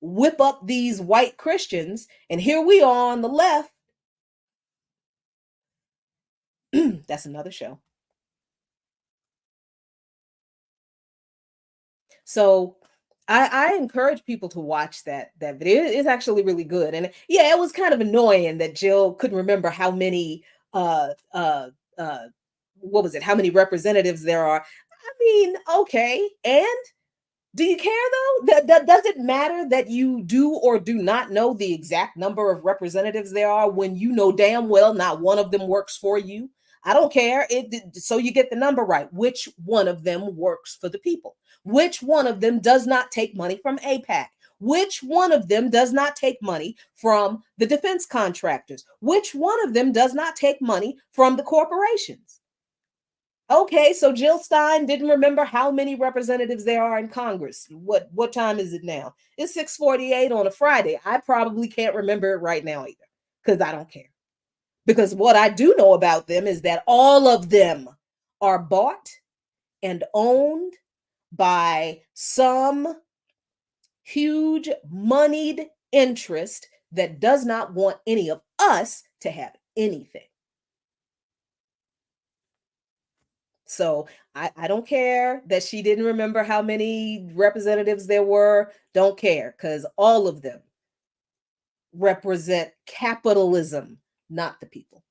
A: whip up these white Christians. And here we are on the left. That's another show. So I encourage people to watch that video. It's actually really good. And yeah, it was kind of annoying that Jill couldn't remember how many uh uh uh what was it, how many representatives there are. I mean, okay. And do you care though? Does it matter that you do or do not know the exact number of representatives there are when you know damn well not one of them works for you? I don't care. So you get the number right. Which one of them works for the people? Which one of them does not take money from APAC? Which one of them does not take money from the defense contractors? Which one of them does not take money from the corporations? Okay, so Jill Stein didn't remember how many representatives there are in Congress. What time is it now? It's 6:48 on a Friday. I probably can't remember it right now either because I don't care. Because what I do know about them is that all of them are bought and owned by some huge moneyed interest that does not want any of us to have anything. So I don't care that she didn't remember how many representatives there were. Don't care because all of them represent capitalism, not the people.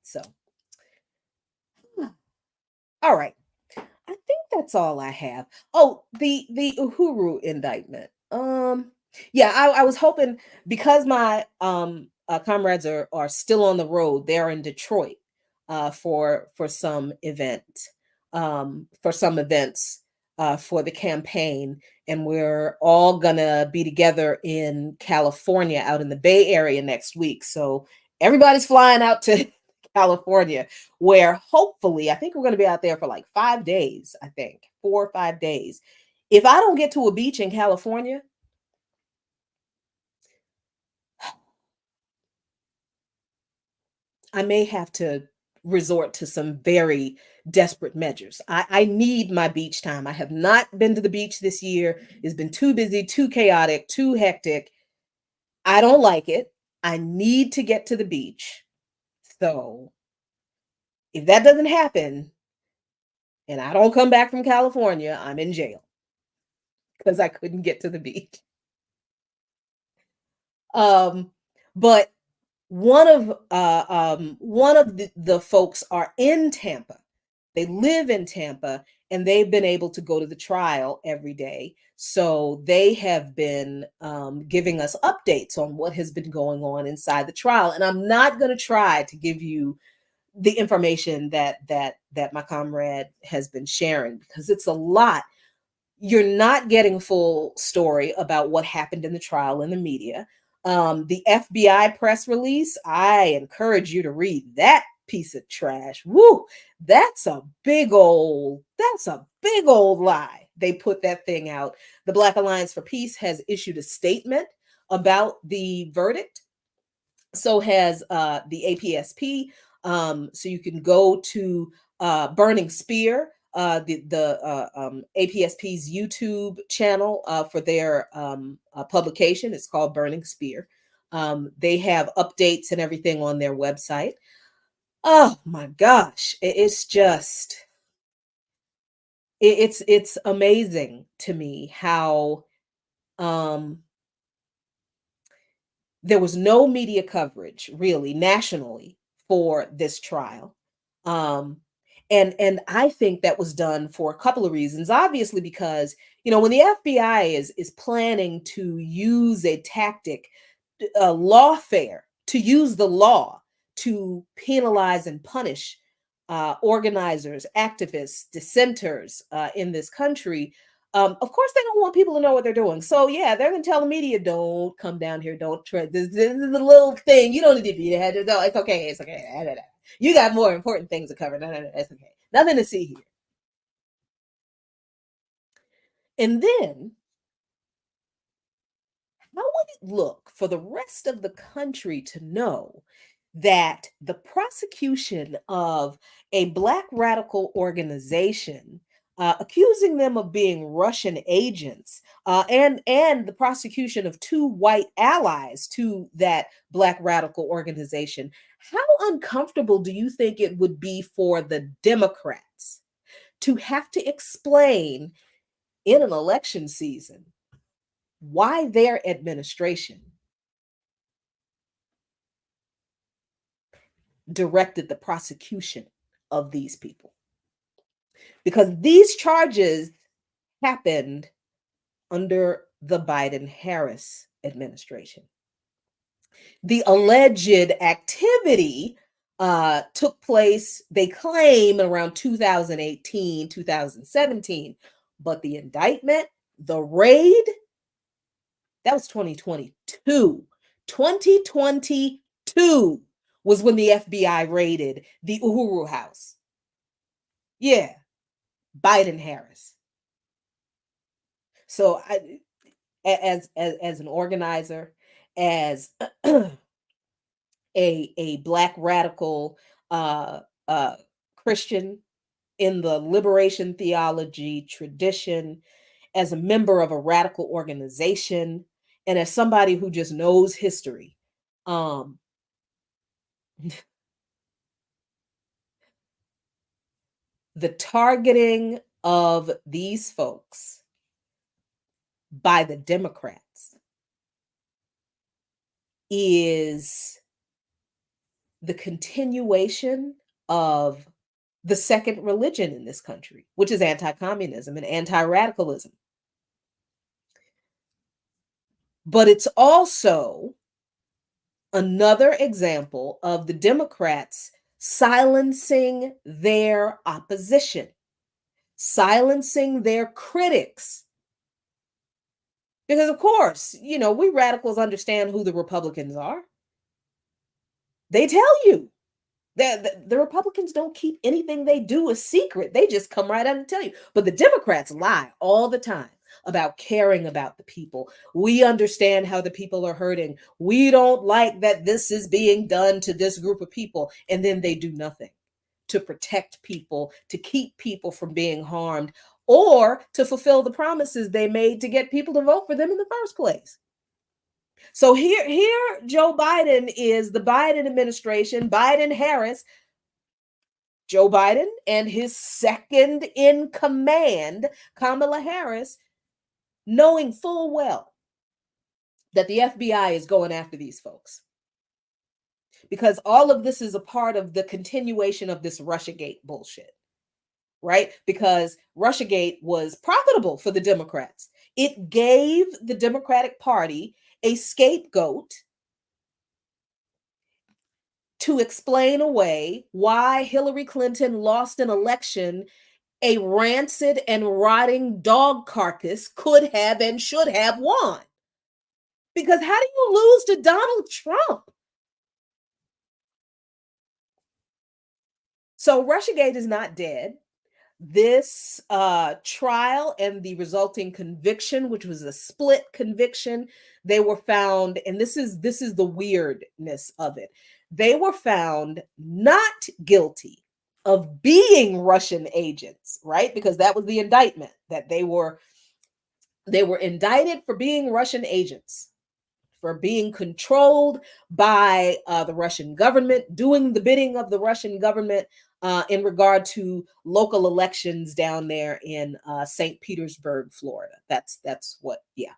A: So, all right. I think that's all I have. Oh, the Uhuru indictment. Yeah, I was hoping because my comrades are still on the road. They're in Detroit for some event, for some events for the campaign, and we're all gonna be together in California, out in the Bay Area next week. So everybody's flying out to California, where hopefully I think we're going to be out there for like 5 days. I think 4 or 5 days. If I don't get to a beach in California, I may have to resort to some very desperate measures. I need my beach time. I have not been to the beach this year. It's been too busy, too chaotic, too hectic. I don't like it. I need to get to the beach. So if that doesn't happen and I don't come back from California, I'm in jail because I couldn't get to the beach. Um, but one of the folks are in Tampa. They live in Tampa and they've been able to go to the trial every day. So they have been giving us updates on what has been going on inside the trial. And I'm not going to try to give you the information that my comrade has been sharing because it's a lot. You're not getting full story about what happened in the trial in the media. The FBI press release, I encourage you to read that piece of trash. Woo! That's a big old lie. They put that thing out. The Black Alliance for Peace has issued a statement about the verdict. So has the APSP. So you can go to Burning Spear, the APSP's YouTube channel for their publication. It's called Burning Spear. They have updates and everything on their website. Oh my gosh, it's just it's amazing to me how um there was no media coverage really nationally for this trial. Um, and I think that was done for a couple of reasons. Obviously, because when the FBI is planning to use a tactic, lawfare, to use the law to penalize and punish organizers, activists, dissenters in this country. Of course, they don't want people to know what they're doing. So yeah, they're gonna tell the media, "Don't come down here. Don't try. This is a little thing. You don't need to be there. No, it's okay. It's okay. Da, da, da. You got more important things to cover. No, no, no, it's okay. Nothing to see here." And then, how would it look for the rest of the country to know that the prosecution of a Black radical organization, accusing them of being Russian agents, and the prosecution of two white allies to that Black radical organization? How uncomfortable do you think it would be for the Democrats to have to explain in an election season why their administration directed the prosecution of these people? Because these charges happened under the Biden Harris administration. The alleged activity took place, they claim, around 2018, 2017, but the indictment, the raid, that was 2022. 2022 was when the FBI raided the Uhuru house. Yeah, Biden Harris. So as an organizer, as a Black radical uh, Christian in the liberation theology tradition, as a member of a radical organization, and as somebody who just knows history, um, the targeting of these folks by the Democrats is the continuation of the second religion in this country, which is anti-communism and anti-radicalism. But it's also another example of the Democrats silencing their opposition, silencing their critics. Because, of course, we radicals understand who the Republicans are. They tell you. The Republicans don't keep anything they do a secret. They just come right out and tell you. But the Democrats lie all the time about caring about the people. We understand how the people are hurting. We don't like that this is being done to this group of people. And then they do nothing to protect people, to keep people from being harmed, or to fulfill the promises they made to get people to vote for them in the first place. So here Joe Biden is the Biden administration, Biden Harris, Joe Biden and his second in command, Kamala Harris, knowing full well that the FBI is going after these folks. Because all of this is a part of the continuation of this Russiagate bullshit, right? Because Russiagate was profitable for the Democrats. It gave the Democratic Party a scapegoat to explain away why Hillary Clinton lost an election a rancid and rotting dog carcass could have and should have won. Because how do you lose to Donald Trump? So Russiagate is not dead. This trial and the resulting conviction, which was a split conviction, they were found, and this is the weirdness of it. They were found not guilty of being Russian agents, right? Because that was the indictment, that they were indicted for being Russian agents, for being controlled by the Russian government, doing the bidding of the Russian government in regard to local elections down there in St. Petersburg, Florida. That's what, yeah.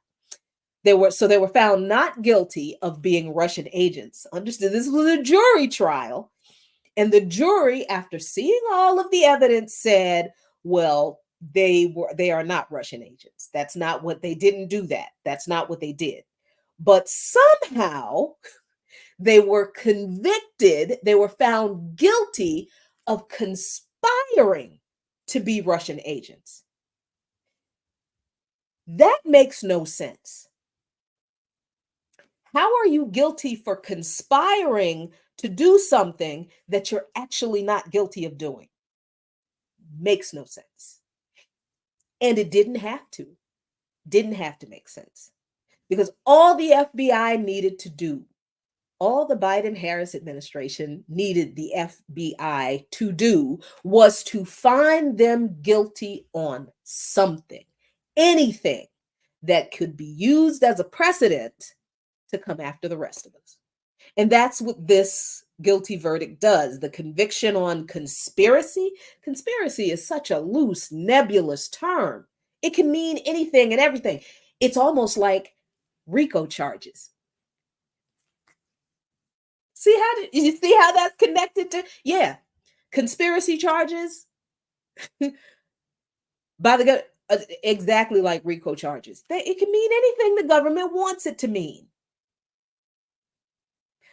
A: They were found not guilty of being Russian agents. Understood, this was a jury trial, and the jury, after seeing all of the evidence, said, well, they are not Russian agents. That's not what they didn't do that. That's not what they did. But somehow they were convicted, they were found guilty of conspiring to be Russian agents. That makes no sense. How are you guilty for conspiring to do something that you're actually not guilty of doing? Makes no sense. And it didn't have to make sense, because all the FBI needed to do, all the Biden Harris administration needed the FBI to do, was to find them guilty on something, anything that could be used as a precedent to come after the rest of us. And that's what this guilty verdict does. The conviction on conspiracy. Conspiracy is such a loose, nebulous term. It can mean anything and everything. It's almost like RICO charges. You see how that's connected to? Yeah. Conspiracy charges by the exactly like RICO charges. It can mean anything the government wants it to mean.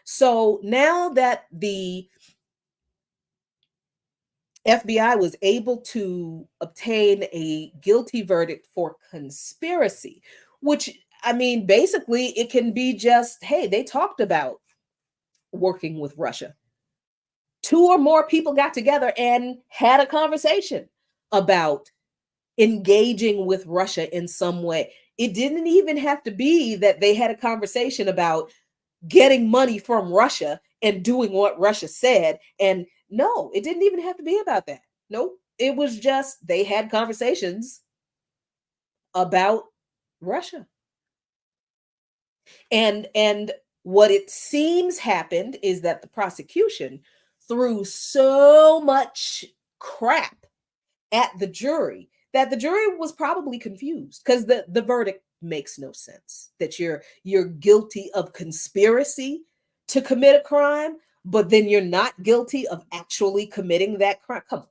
A: So now that the FBI was able to obtain a guilty verdict for conspiracy, which, I mean, basically it can be just, hey, they talked about working with Russia. Two or more people got together and had a conversation about engaging with Russia in some way. It didn't even have to be that they had a conversation about getting money from Russia and doing what Russia said. And no, it didn't even have to be about that. Nope. It was just they had conversations about Russia. And what it seems happened is that the prosecution threw so much crap at the jury that the jury was probably confused, because the verdict makes no sense, that you're guilty of conspiracy to commit a crime, but then you're not guilty of actually committing that crime. Come on.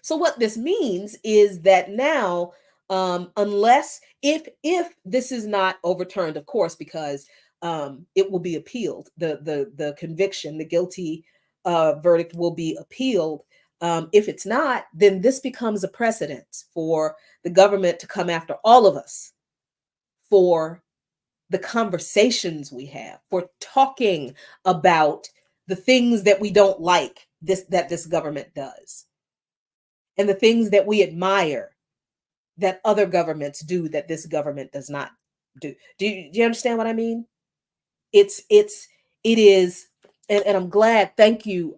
A: So what this means is that now, unless if this is not overturned, of course, because it will be appealed, the conviction, the guilty verdict will be appealed. If it's not, then this becomes a precedent for the government to come after all of us for the conversations we have, for talking about the things that we don't like this government does, and the things that we admire that other governments do that this government does not do. Do you understand what I mean? It is, and I'm glad. Thank you,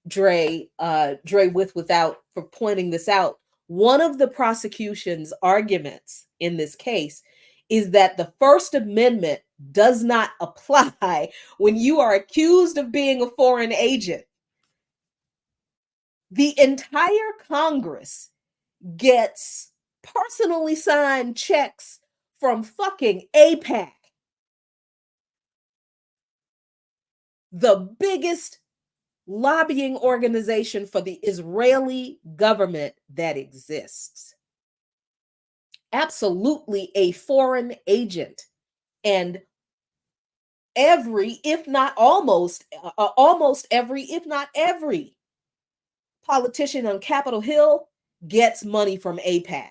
A: Dre with without, for pointing this out. One of the prosecution's arguments in this case is that the First Amendment does not apply when you are accused of being a foreign agent. The entire Congress gets personally signed checks from fucking AIPAC, the biggest lobbying organization for the Israeli government that exists. Absolutely a foreign agent. And every, if not almost every, if not every politician on Capitol Hill gets money from AIPAC.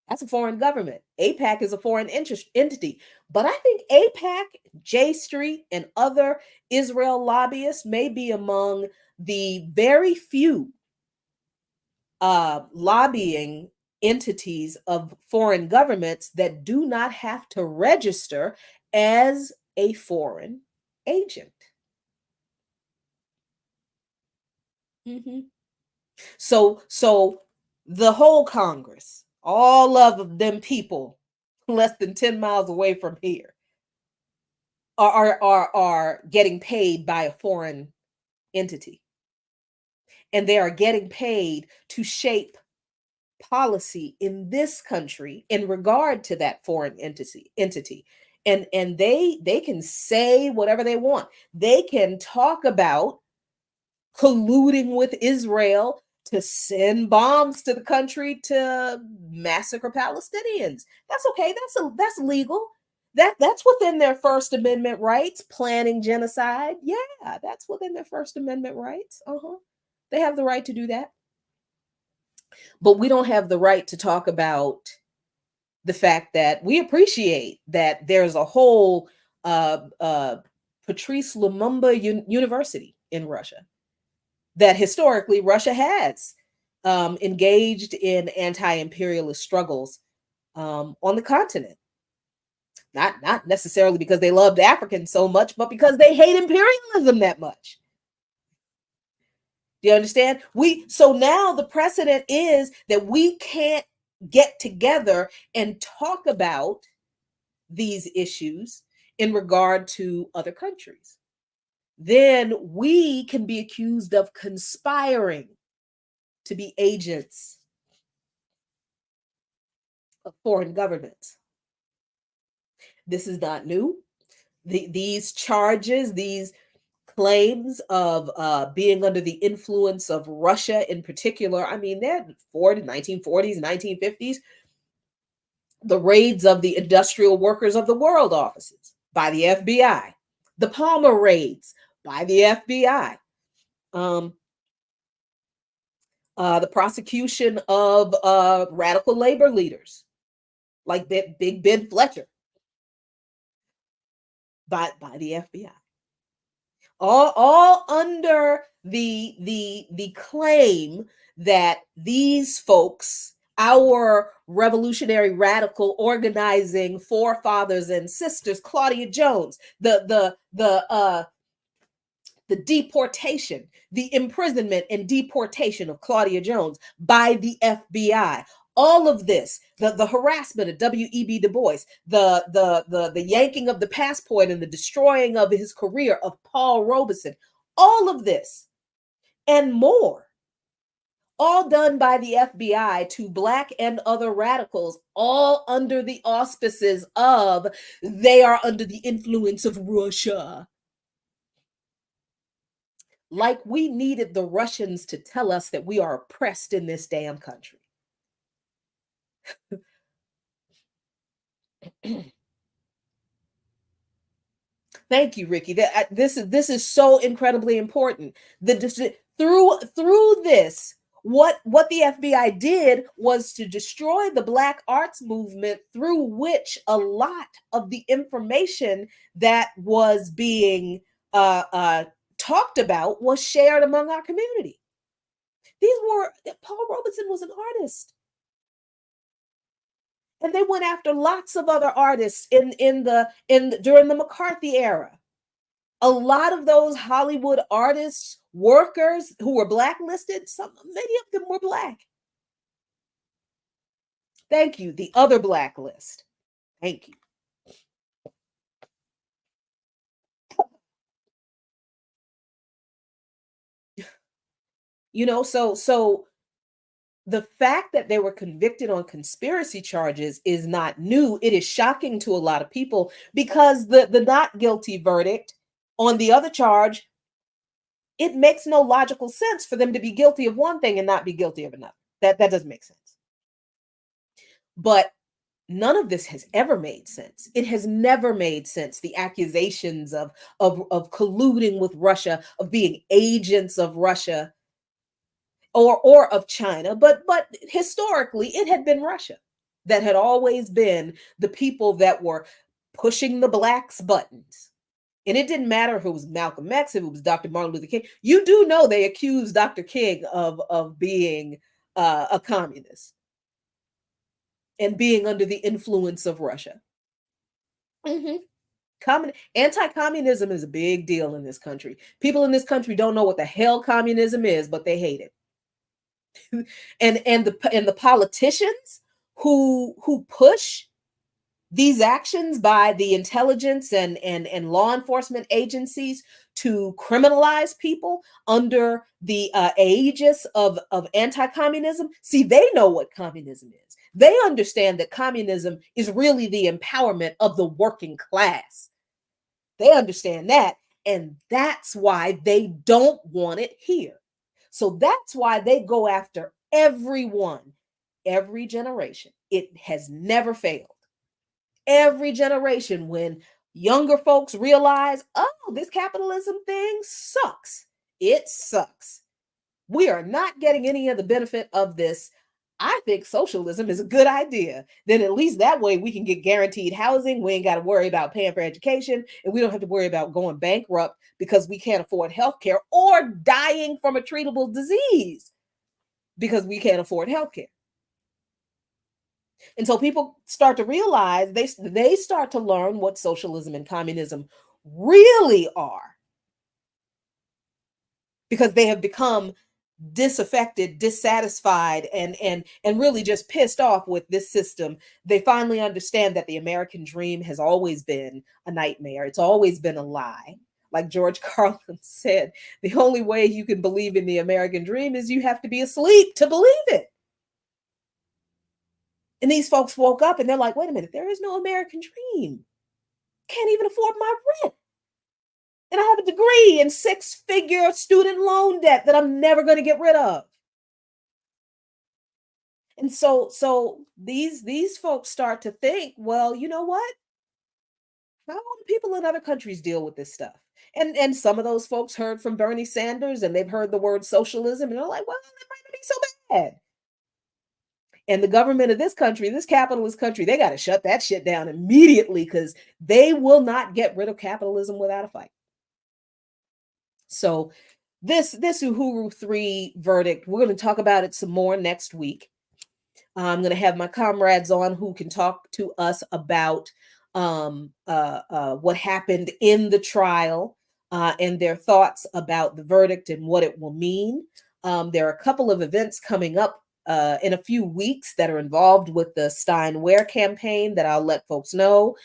A: That's a foreign government. AIPAC is a foreign entity. But I think APAC, J Street, and other Israel lobbyists may be among the very few lobbying entities of foreign governments that do not have to register as a foreign agent. Mhm. So the whole Congress, all of them people less than 10 miles away from here are getting paid by a foreign entity. And they are getting paid to shape policy in this country in regard to that foreign entity. And they can say whatever they want. They can talk about colluding with Israel to send bombs to the country to massacre Palestinians. That's okay. That's legal. That's within their First Amendment rights. Planning genocide, yeah, that's within their First Amendment rights. They have the right to do that, but we don't have the right to talk about the fact that we appreciate that there's a whole Patrice Lumumba University in Russia, that historically Russia has engaged in anti-imperialist struggles on the continent. Not necessarily because they loved Africans so much, but because they hate imperialism that much. Do you understand? So now the precedent is that we can't get together and talk about these issues in regard to other countries. Then we can be accused of conspiring to be agents of foreign governments. This is not new. These charges, these claims of being under the influence of Russia in particular, I mean, they're 1940s, 1950s, the raids of the Industrial Workers of the World offices by the FBI, the Palmer raids by the FBI, um, the prosecution of radical labor leaders like Big Ben Fletcher by the FBI, all under the claim that these folks, our revolutionary radical organizing forefathers and sisters, Claudia Jones, the deportation, the imprisonment and deportation of Claudia Jones by the FBI. All of this, the harassment of W.E.B. Du Bois, the yanking of the passport and the destroying of his career of Paul Robeson, all of this and more, all done by the FBI to Black and other radicals, all under the auspices of they are under the influence of Russia. Like we needed the Russians to tell us that we are oppressed in this damn country. Thank you, Ricky. This is so incredibly important. Through this, what the FBI did was to destroy the Black arts movement, through which a lot of the information that was being talked about was shared among our community. Paul Robeson was an artist, and they went after lots of other artists during the McCarthy era. A lot of those Hollywood artists, workers who were blacklisted, many of them were Black. Thank you. The other blacklist. Thank you. So the fact that they were convicted on conspiracy charges is not new. It is shocking to a lot of people because the not guilty verdict on the other charge, it makes no logical sense for them to be guilty of one thing and not be guilty of another. That doesn't make sense. But none of this has ever made sense. It has never made sense. The accusations of colluding with Russia, of being agents of Russia or of China, but historically it had been Russia that had always been the people that were pushing the blacks' buttons. And it didn't matter if it was Malcolm X, if it was Dr. Martin Luther King. You do know they accused Dr. King of being a communist and being under the influence of Russia. Mm-hmm. Anti-communism is a big deal in this country. People in this country don't know what the hell communism is, but they hate it. and the politicians who push these actions by the intelligence and law enforcement agencies to criminalize people under the aegis of anti-communism, see, they know what communism is. They understand that communism is really the empowerment of the working class. They understand that, and that's why they don't want it here. So that's why they go after everyone, every generation. It has never failed. Every generation, when younger folks realize, oh, this capitalism thing sucks. It sucks. We are not getting any of the benefit of this. I think socialism is a good idea. Then at least that way we can get guaranteed housing. We ain't got to worry about paying for education, and we don't have to worry about going bankrupt because we can't afford health care or dying from a treatable disease because we can't afford health care. And so people start to realize, they start to learn what socialism and communism really are, because they have become disaffected, dissatisfied, and really just pissed off with this system. They finally understand that the American dream has always been a nightmare. It's always been a lie. Like George Carlin said, the only way you can believe in the American dream is you have to be asleep to believe it. And these folks woke up and they're like, wait a minute, there is no American dream. Can't even afford my rent. And I have a degree in 6-figure student loan debt that I'm never going to get rid of. And so these folks start to think, well, you know what? How do people in other countries deal with this stuff? And some of those folks heard from Bernie Sanders and they've heard the word socialism and they're like, well, it might not be so bad. And the government of this country, this capitalist country, they got to shut that shit down immediately, because they will not get rid of capitalism without a fight. So this Uhuru3 verdict, we're going to talk about it some more next week. I'm going to have my comrades on who can talk to us about what happened in the trial and their thoughts about the verdict and what it will mean. There are a couple of events coming up in a few weeks that are involved with the Steinware campaign that I'll let folks know.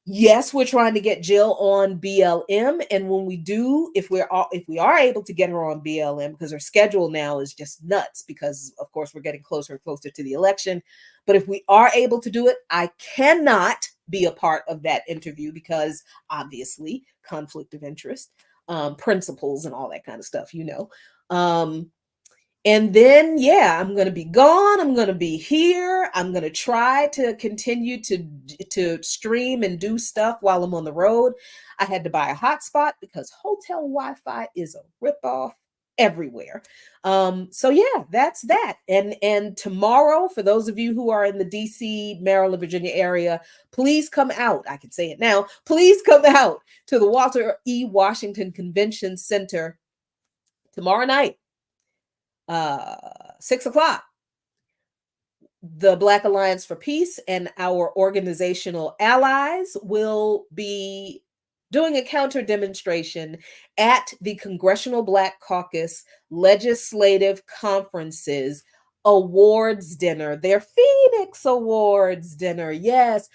A: Yes, we're trying to get Jill on BLM, and when we do, if we are able to get her on BLM, because her schedule now is just nuts, because of course we're getting closer and closer to the election. But if we are able to do it, I cannot be a part of that interview because obviously conflict of interest, principles, and all that kind of stuff, you know. And then, yeah, I'm going to be gone. I'm going to be here. I'm going to try to continue to stream and do stuff while I'm on the road. I had to buy a hotspot because hotel Wi-Fi is a ripoff everywhere. So yeah, that's that. And tomorrow, for those of you who are in the DC, Maryland, Virginia area, please come out. I can say it now. Please come out to the Walter E. Washington Convention Center tomorrow night. 6 o'clock. The Black Alliance for Peace and our organizational allies will be doing a counter demonstration at the Congressional Black Caucus Legislative Conferences Awards Dinner, their Phoenix Awards Dinner. Yes,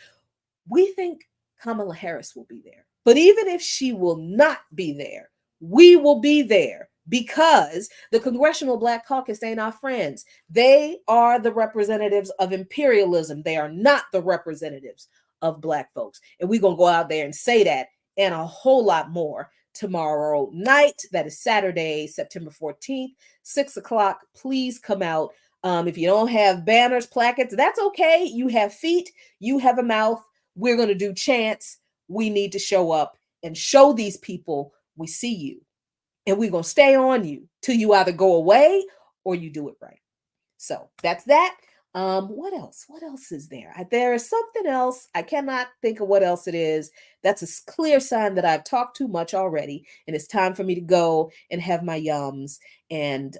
A: we think Kamala Harris will be there. But even if she will not be there, we will be there, because the Congressional Black Caucus ain't our friends. They are the representatives of imperialism. They are not the representatives of Black folks. And we're going to go out there and say that and a whole lot more tomorrow night. That is Saturday, September 14th, 6 o'clock. Please come out. If you don't have banners, placards, that's okay. You have feet, you have a mouth. We're going to do chants. We need to show up and show these people we see you. And we're going to stay on you till you either go away or you do it right. So that's that. What else? What else is there? There is something else. I cannot think of what else it is. That's a clear sign that I've talked too much already, and it's time for me to go and have my yums. And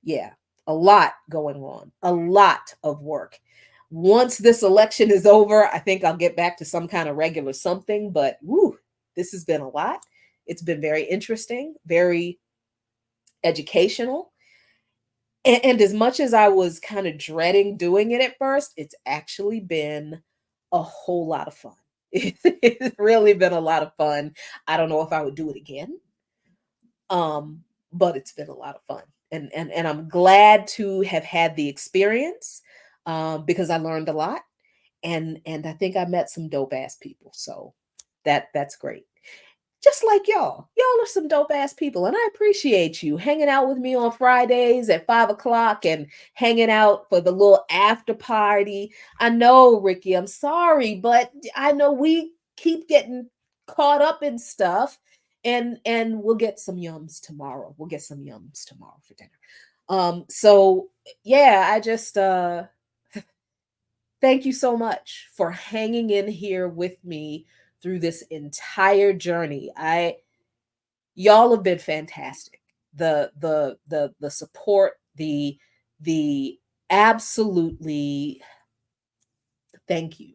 A: yeah, a lot going on, a lot of work. Once this election is over, I think I'll get back to some kind of regular something. But woo, this has been a lot. It's been very interesting, very educational, and as much as I was kind of dreading doing it at first, it's actually been a whole lot of fun. It's really been a lot of fun. I don't know if I would do it again, um, but it's been a lot of fun, and I'm glad to have had the experience, because I learned a lot, and I think I met some dope ass people. So that's great, just like y'all. Y'all are some dope ass people, and I appreciate you hanging out with me on Fridays at 5 o'clock and hanging out for the little after party. I know, Ricky, I'm sorry, but I know we keep getting caught up in stuff, and we'll get some yums tomorrow. We'll get some yums tomorrow for dinner. So yeah, I just thank you so much for hanging in here with me through this entire journey. I Y'all have been fantastic. The support, the absolutely, thank you.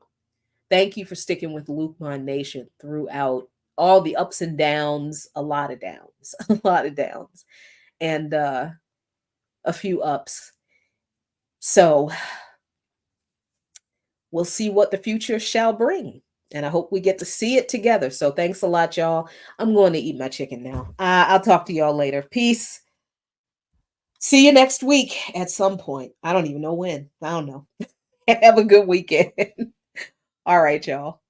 A: Thank you for sticking with Luke Mon Nation throughout all the ups and downs, a lot of downs, a lot of downs, and a few ups. So we'll see what the future shall bring. And I hope we get to see it together. So thanks a lot, y'all. I'm going to eat my chicken now. I'll talk to y'all later. Peace. See you next week at some point. I don't even know when. I don't know. Have a good weekend. All right, y'all.